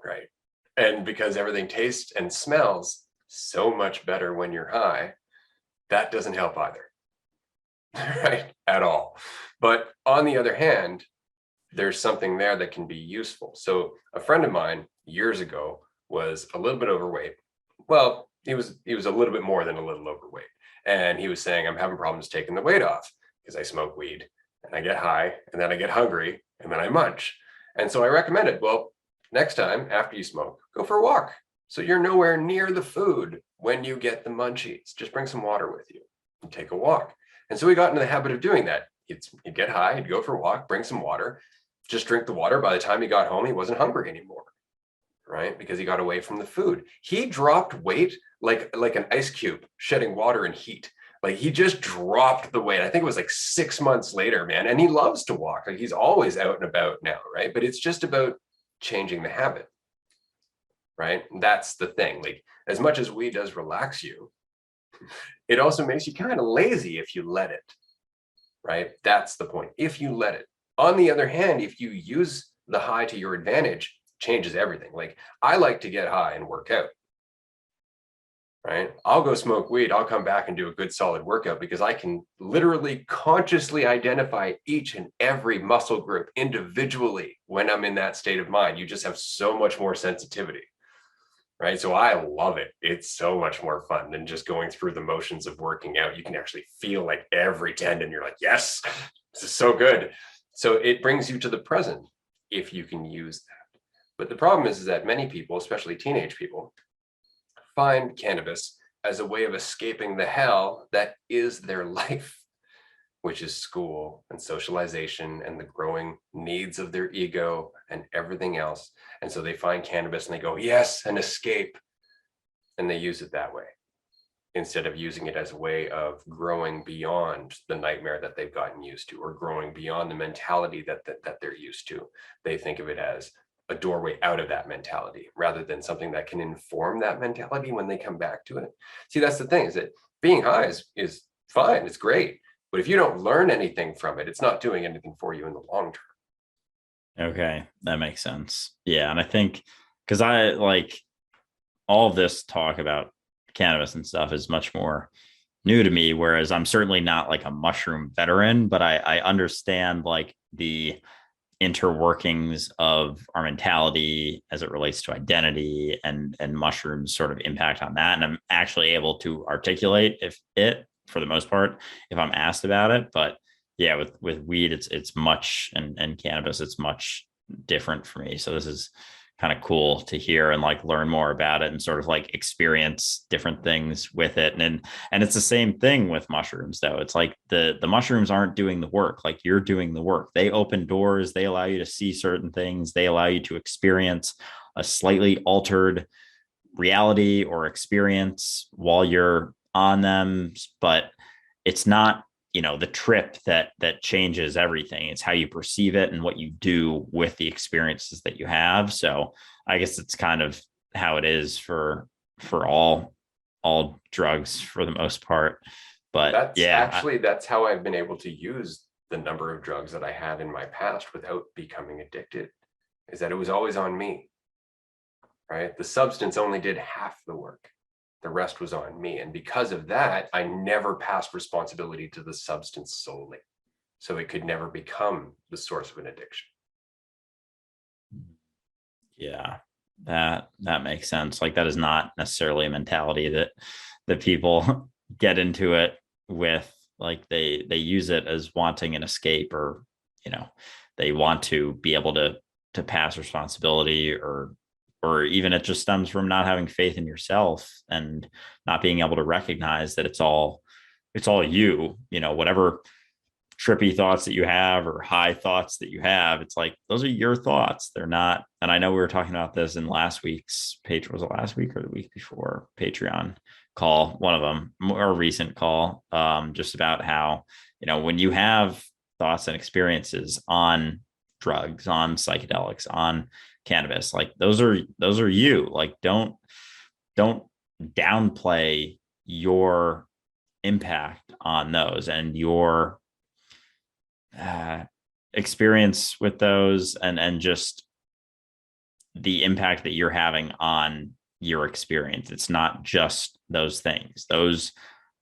right? And because everything tastes and smells so much better when you're high, that doesn't help either, right? At all. But on the other hand, there's something there that can be useful. So a friend of mine years ago was a little bit overweight. Well, he was a little bit more than a little overweight. And he was saying, I'm having problems taking the weight off because I smoke weed and I get high and then I get hungry and then I munch. And so I recommended, well, next time after you smoke, go for a walk. So you're nowhere near the food when you get the munchies. Just bring some water with you and take a walk. And so we got into the habit of doing that. He'd get high, he'd go for a walk, bring some water, just drink the water. By the time he got home, he wasn't hungry anymore, right? Because he got away from the food. He dropped weight like an ice cube shedding water and heat. Like he just dropped the weight. I think it was like 6 months later, man. And he loves to walk. Like he's always out and about now, right? But it's just about changing the habit, right? And that's the thing. Like as much as weed does relax you, it also makes you kind of lazy if you let it, right? That's the point. If you let it. On the other hand, if you use the high to your advantage, changes everything. Like I like to get high and work out. right? I'll go smoke weed. I'll come back and do a good solid workout because I can literally consciously identify each and every muscle group individually when I'm in that state of mind. You just have so much more sensitivity, right? So I love it. It's so much more fun than just going through the motions of working out. You can actually feel like every tendon. You're like, yes, this is so good. So it brings you to the present if you can use that. But the problem is that many people, especially teenage people, find cannabis as a way of escaping the hell that is their life, which is school and socialization and the growing needs of their ego and everything else. And so they find cannabis and they go, yes, an escape. And they use it that way instead of using it as a way of growing beyond the nightmare that they've gotten used to, or growing beyond the mentality that they're used to. They think of it as a doorway out of that mentality rather than something that can inform that mentality when they come back to it. See, that's the thing, is that being high is fine, it's great. But if you don't learn anything from it, it's not doing anything for you in the long term. Okay, that makes sense. Yeah, and I think because I like all of this talk about cannabis and stuff is much more new to me, whereas I'm certainly not like a mushroom veteran, but I understand like the interworkings of our mentality as it relates to identity and mushrooms sort of impact on that. And I'm actually able to articulate if it, for the most part, if I'm asked about it. But yeah, with weed, it's much, and cannabis, it's much different for me. So this is kind of cool to hear and like learn more about it and sort of like experience different things with it. And it's the same thing with mushrooms though. It's like the mushrooms aren't doing the work, like you're doing the work. They open doors, they allow you to see certain things, they allow you to experience a slightly altered reality or experience while you're on them. But it's not, the trip that changes everything. It's how you perceive it and what you do with the experiences that you have. So I guess it's kind of how it is for all drugs for the most part. But That's how I've been able to use the number of drugs that I have in my past without becoming addicted, is that it was always on me, right? The substance only did half the work. The rest was on me. And because of that, I never passed responsibility to the substance solely. So it could never become the source of an addiction. Yeah, that makes sense. Like that is not necessarily a mentality that people get into it with. Like they use it as wanting an escape, or they want to be able to pass responsibility, or even it just stems from not having faith in yourself and not being able to recognize that it's all you, whatever trippy thoughts that you have or high thoughts that you have, it's like those are your thoughts. They're not. And I know we were talking about this in last week's Patreon, was it last week or the week before, Patreon call, one of them, more recent call, just about how, when you have thoughts and experiences on drugs, on psychedelics, on cannabis, like those are you. Like don't downplay your impact on those and your experience with those, and just the impact that you're having on your experience. It's not just those things. Those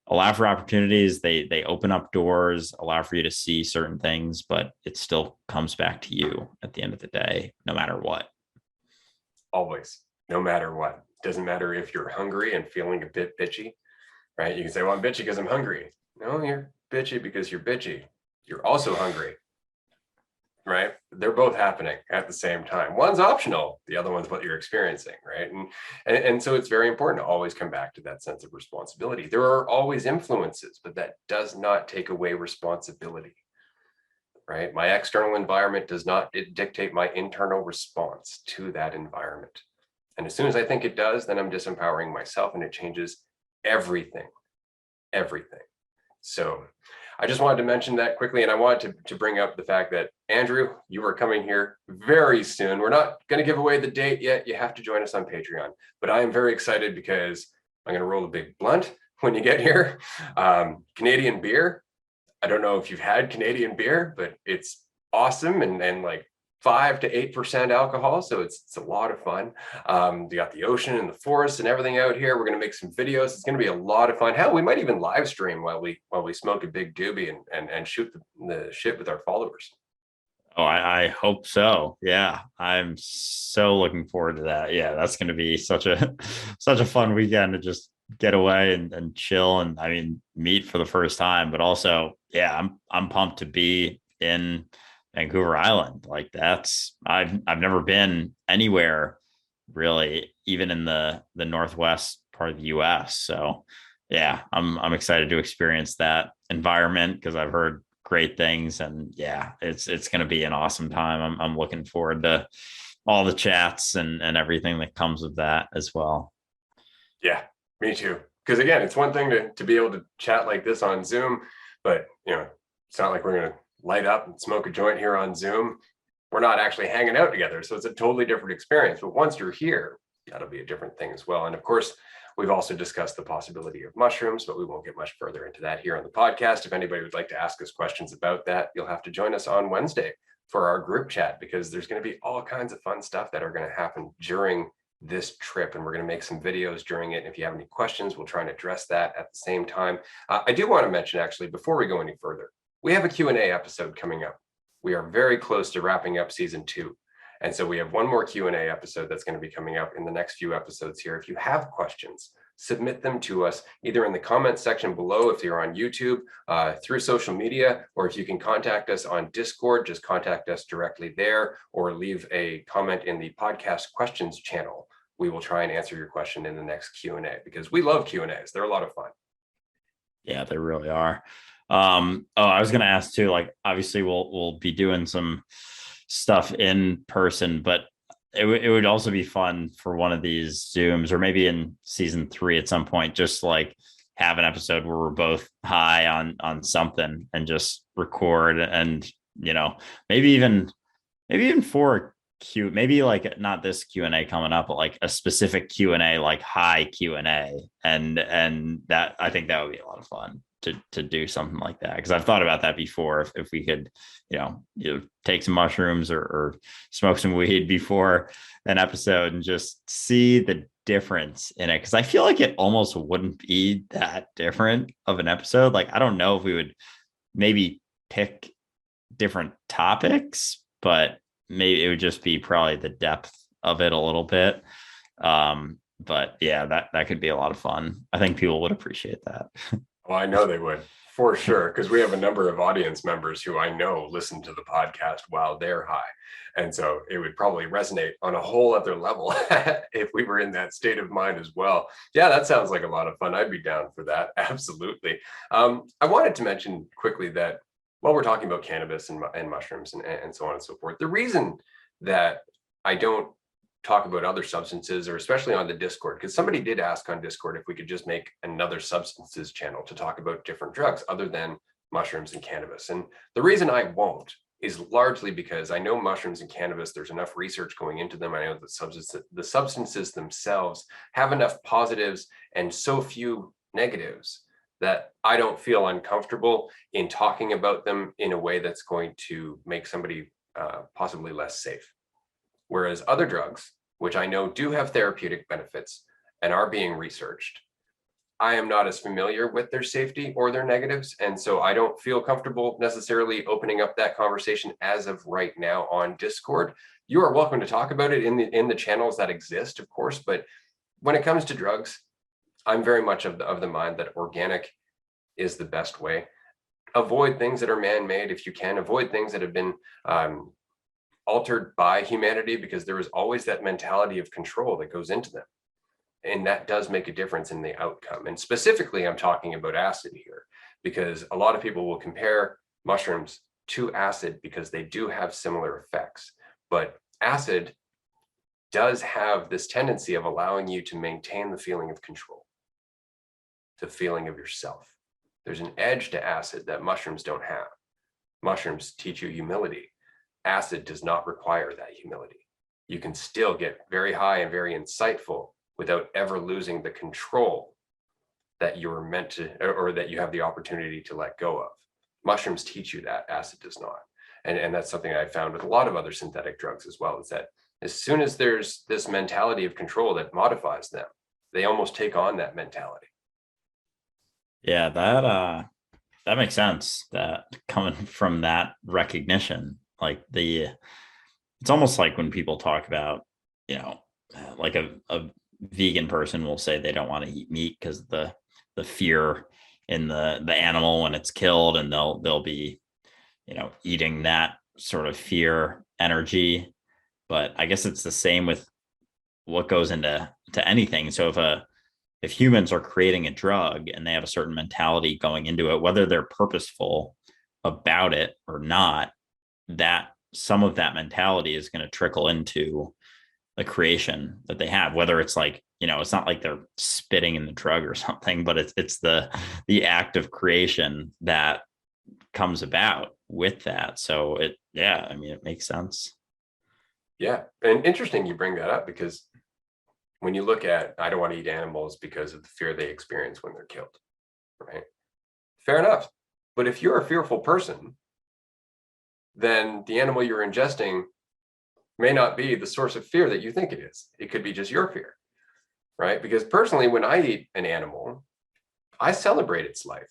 allow for opportunities. They open up doors, allow for you to see certain things, but it still comes back to you at the end of the day, no matter what. Always, no matter what. Doesn't matter if you're hungry and feeling a bit bitchy, right? You can say, well, I'm bitchy because I'm hungry. No, you're bitchy because you're bitchy. You're also hungry, right? They're both happening at the same time. One's optional, the other one's what you're experiencing, right? And so it's very important to always come back to that sense of responsibility. There are always influences, but that does not take away responsibility, right? My external environment does not dictate my internal response to that environment. And as soon as I think it does, then I'm disempowering myself, and it changes everything. So I just wanted to mention that quickly. And I wanted to bring up the fact that, Andrew, you are coming here very soon. We're not going to give away the date yet. You have to join us on Patreon. But I am very excited because I'm going to roll a big blunt when you get here. Canadian beer. I don't know if you've had Canadian beer, but it's awesome. And like 5 to 8% alcohol, so it's a lot of fun. You got the ocean and the forest and everything out here. We're going to make some videos. It's going to be a lot of fun. Hell, we might even live stream while we smoke a big doobie and shoot the shit with our followers. Oh, I hope so. Yeah, I'm so looking forward to that. Yeah, that's going to be such a such a fun weekend to just get away and chill, and I mean meet for the first time. But also, yeah, I'm pumped to be in Vancouver Island. Like that's I've never been anywhere really, even in the northwest part of the US. So yeah, I'm excited to experience that environment because I've heard great things, and yeah, it's going to be an awesome time. I'm looking forward to all the chats and everything that comes with that as well. Yeah, me too. Because again, it's one thing to be able to chat like this on Zoom, but it's not like we're going to light up and smoke a joint here on Zoom. We're not actually hanging out together, so it's a totally different experience. But once you're here, that'll be a different thing as well. And of course, we've also discussed the possibility of mushrooms, but we won't get much further into that here on the podcast. If anybody would like to ask us questions about that, you'll have to join us on Wednesday for our group chat, because there's going to be all kinds of fun stuff that are going to happen during this trip, and we're going to make some videos during it. And if you have any questions, we'll try and address that at the same time. I do want to mention, actually, before we go any further, we have a Q&A episode coming up. We are very close to wrapping up season 2. And so we have one more Q&A episode that's going to be coming up in the next few episodes here. If you have questions, submit them to us either in the comments section below if you're on YouTube, through social media, or if you can contact us on Discord, just contact us directly there, or leave a comment in the podcast questions channel. We will try and answer your question in the next Q&A, because we love Q&As. They're a lot of fun. Yeah, they really are. I was going to ask too, like, obviously we'll be doing some stuff in person, but it would also be fun for one of these Zooms, or maybe in season 3 at some point, just like have an episode where we're both high on something and just record, and maybe even for maybe like not this Q&A coming up, but like a specific Q&A, like high Q&A, and that, I think that would be a lot of fun to do something like that, because I've thought about that before. If we could take some mushrooms or smoke some weed before an episode and just see the difference in it, because I feel like it almost wouldn't be that different of an episode. Like, I don't know if we would maybe pick different topics, but maybe it would just be probably the depth of it a little bit. But yeah, that could be a lot of fun. I think people would appreciate that. Well, I know they would, for sure, because we have a number of audience members who I know listen to the podcast while they're high. And so it would probably resonate on a whole other level if we were in that state of mind as well. Yeah, that sounds like a lot of fun. I'd be down for that. Absolutely. I wanted to mention quickly that while we're talking about cannabis and mushrooms and so on and so forth, the reason that I don't talk about other substances, or especially on the Discord, because somebody did ask on Discord if we could just make another substances channel to talk about different drugs other than mushrooms and cannabis. And the reason I won't is largely because I know mushrooms and cannabis, there's enough research going into them. I know that the substances themselves have enough positives and so few negatives that I don't feel uncomfortable in talking about them in a way that's going to make somebody possibly less safe. Whereas other drugs, which I know do have therapeutic benefits and are being researched, I am not as familiar with their safety or their negatives. And so I don't feel comfortable necessarily opening up that conversation as of right now on Discord. You are welcome to talk about it in the channels that exist, of course. But when it comes to drugs, I'm very much of the mind that organic is the best way. Avoid things that are man-made if you can. Avoid things that have been altered by humanity, because there is always that mentality of control that goes into them. And that does make a difference in the outcome. And specifically, I'm talking about acid here, because a lot of people will compare mushrooms to acid because they do have similar effects. But acid does have this tendency of allowing you to maintain the feeling of control, the feeling of yourself. There's an edge to acid that mushrooms don't have. Mushrooms teach you humility. Acid does not require that humility. You can still get very high and very insightful without ever losing the control that you're meant to, or that you have the opportunity to let go of. Mushrooms teach you that, acid does not. And that's something I found with a lot of other synthetic drugs as well, is that as soon as there's this mentality of control that modifies them, they almost take on that mentality. Yeah, that makes sense. That coming from that recognition, like it's almost like when people talk about, you know, like a vegan person will say they don't want to eat meat because the fear in the animal when it's killed, and they'll be, you know, eating that sort of fear energy. But I guess it's the same with what goes into anything. So if humans are creating a drug and they have a certain mentality going into it, whether they're purposeful about it or not, that some of that mentality is going to trickle into the creation that they have, whether it's like, you know, it's not like they're spitting in the drug or something, but it's the act of creation that comes about with that. So yeah, I mean, it makes sense. Yeah. And interesting you bring that up, because when you look at, I don't want to eat animals because of the fear they experience when they're killed, right? Fair enough. But if you're a fearful person, then the animal you're ingesting may not be the source of fear that you think it is. It could be just your fear, right? Because personally, when I eat an animal, I celebrate its life.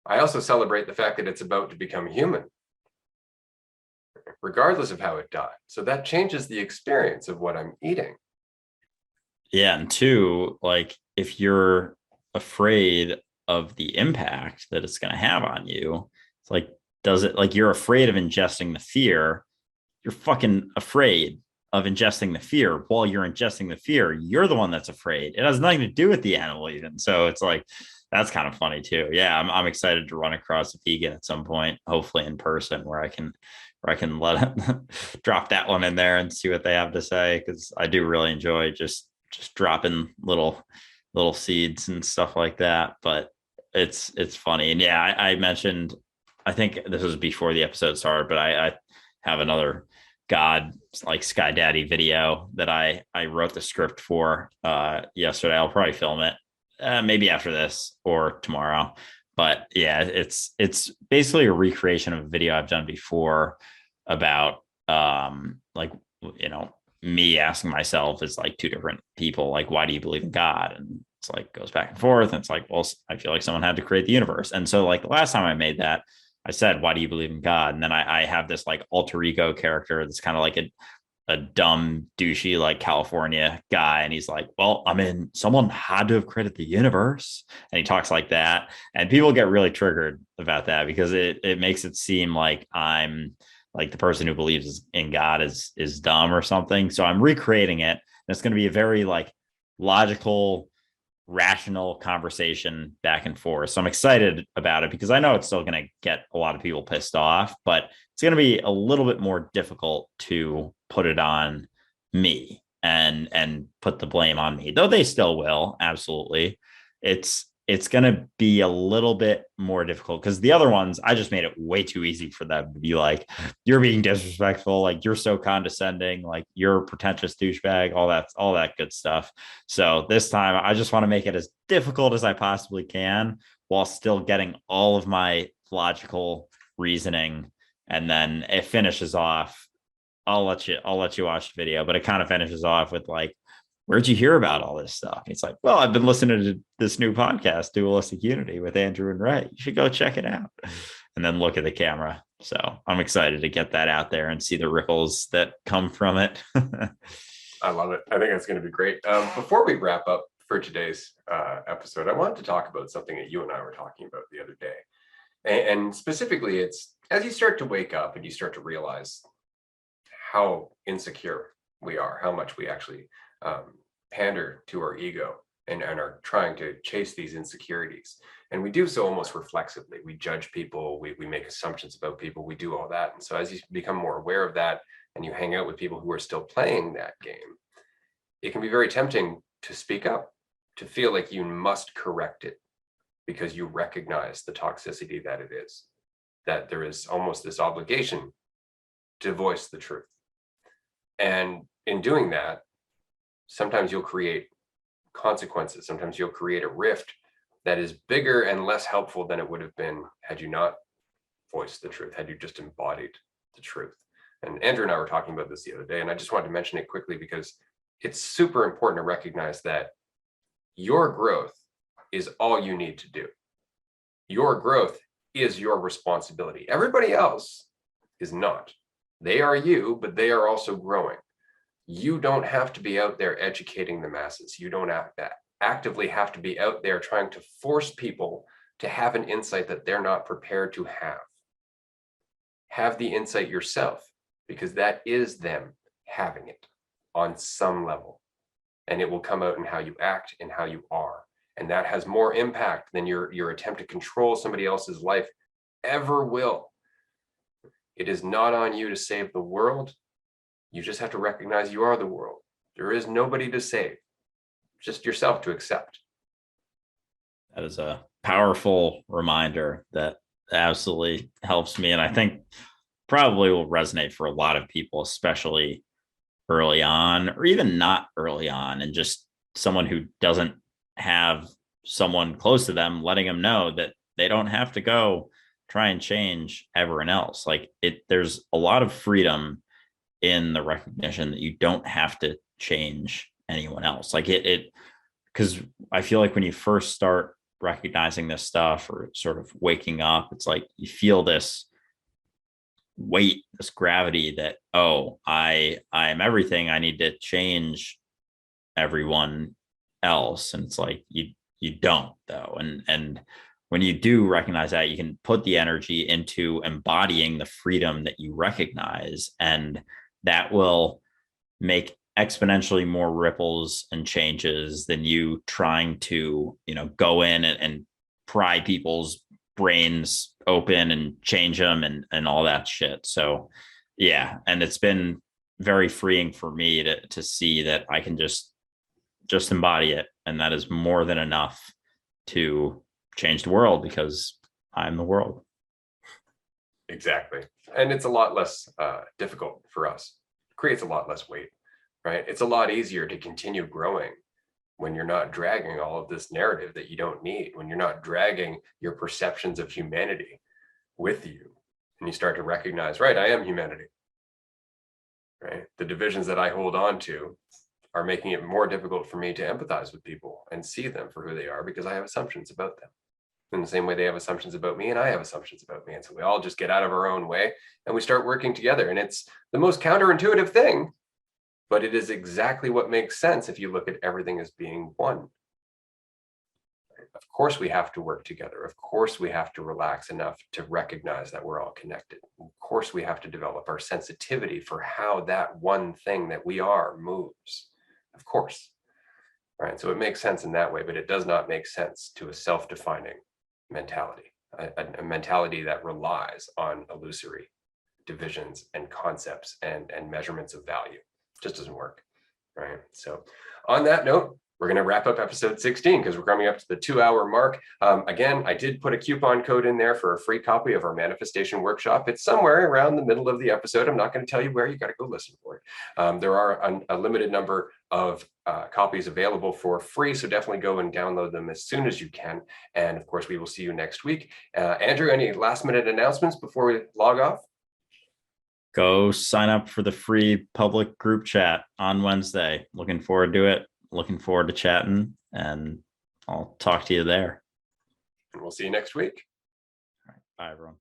I also celebrate the fact that it's about to become human, regardless of how it died. So that changes the experience of what I'm eating. Yeah. And two, like if you're afraid of the impact that it's going to have on you, it's like, does it, like you're afraid of ingesting the fear? You're fucking afraid of ingesting the fear. While you're ingesting the fear, you're the one that's afraid. It has nothing to do with the animal even. So it's like, that's kind of funny too. Yeah, I'm excited to run across a vegan at some point, hopefully in person, where I can let it drop that one in there and see what they have to say, because I do really enjoy just dropping little seeds and stuff like that. But it's funny. And yeah, I mentioned, I think this was before the episode started, but I have another God like Sky Daddy video that I wrote the script for yesterday. I'll probably film it maybe after this or tomorrow. But yeah, it's basically a recreation of a video I've done before about like, you know, me asking myself as like two different people, like, why do you believe in God? And it's like goes back and forth. And it's like, well, I feel like someone had to create the universe. And so like the last time I made that, I said, why do you believe in God? And then I have this like alter ego character that's kind of like a dumb, douchey, like California guy. And he's like, well, I mean, someone had to have created the universe. And he talks like that. And people get really triggered about that because it makes it seem like I'm like the person who believes in God is dumb or something. So I'm recreating it. And it's going to be a very like logical, rational conversation back and forth. So I'm excited about it because I know it's still going to get a lot of people pissed off, but it's going to be a little bit more difficult to put it on me and put the blame on me, though they still will. Absolutely. It's going to be a little bit more difficult because the other ones, I just made it way too easy for them to be like, you're being disrespectful. Like you're so condescending, like you're a pretentious douchebag, all that good stuff. So this time I just want to make it as difficult as I possibly can while still getting all of my logical reasoning. And then it finishes off. I'll let you watch the video, but it kind of finishes off with like, where'd you hear about all this stuff? It's like, well, I've been listening to this new podcast, Dualistic Unity with Andrew and Ray. You should go check it out. And then look at the camera. So I'm excited to get that out there and see the ripples that come from it. I love it. I think that's going to be great. Before we wrap up for today's episode, I wanted to talk about something that you and I were talking about the other day. And specifically, it's as you start to wake up and you start to realize how insecure we are, how much we actually pander to our ego and are trying to chase these insecurities. And we do so almost reflexively. We judge people, we make assumptions about people, we do all that. And so as you become more aware of that and you hang out with people who are still playing that game, it can be very tempting to speak up, to feel like you must correct it because you recognize the toxicity that it is, that there is almost this obligation to voice the truth. And in doing that, sometimes you'll create consequences. Sometimes you'll create a rift that is bigger and less helpful than it would have been had you not voiced the truth, had you just embodied the truth. And Andrew and I were talking about this the other day, and I just wanted to mention it quickly because it's super important to recognize that your growth is all you need to do. Your growth is your responsibility. Everybody else is not. They are you, but they are also growing. You don't have to be out there educating the masses. You don't actively have to be out there trying to force people to have an insight that they're not prepared to have. Have the insight yourself, because that is them having it on some level. And it will come out in how you act and how you are. And that has more impact than your attempt to control somebody else's life ever will. It is not on you to save the world. You just have to recognize you are the world. There is nobody to save, just yourself to accept. That is a powerful reminder that absolutely helps me. And I think probably will resonate for a lot of people, especially early on, or even not early on, and just someone who doesn't have someone close to them letting them know that they don't have to go try and change everyone else. Like there's a lot of freedom in the recognition that you don't have to change anyone else. Like because I feel like when you first start recognizing this stuff or sort of waking up, it's like you feel this weight, this gravity that, oh, I am everything. I need to change everyone else. And it's like you don't though. And when you do recognize that, you can put the energy into embodying the freedom that you recognize, and that will make exponentially more ripples and changes than you trying to, go in and pry people's brains open and change them and all that shit. So yeah, and it's been very freeing for me to see that I can just embody it, and that is more than enough to change the world, because I'm the world. Exactly. And it's a lot less difficult for us. It creates a lot less weight, right? It's a lot easier to continue growing when you're not dragging all of this narrative that you don't need, when you're not dragging your perceptions of humanity with you, and you start to recognize, right, I am humanity, right? The divisions that I hold on to are making it more difficult for me to empathize with people and see them for who they are, because I have assumptions about them. In the same way they have assumptions about me and I have assumptions about me. And so we all just get out of our own way and we start working together. And it's the most counterintuitive thing, but it is exactly what makes sense if you look at everything as being one. Of course we have to work together. Of course we have to relax enough to recognize that we're all connected. Of course we have to develop our sensitivity for how that one thing that we are moves. Of course. Right. So it makes sense in that way, but it does not make sense to a self-defining mentality, a mentality that relies on illusory divisions and concepts and measurements of value. It just doesn't work. Right. So on that note, we're going to wrap up episode 16 because we're coming up to the 2-hour mark. Again, I did put a coupon code in there for a free copy of our manifestation workshop. It's somewhere around the middle of the episode. I'm not going to tell you where. You got to go listen for it. There are a limited number of copies available for free, so definitely go and download them as soon as you can. And of course, we will see you next week. Andrew, any last minute announcements before we log off? Go sign up for the free public group chat on Wednesday. Looking forward to it. Looking forward to chatting, and I'll talk to you there. And we'll see you next week. All right. Bye, everyone.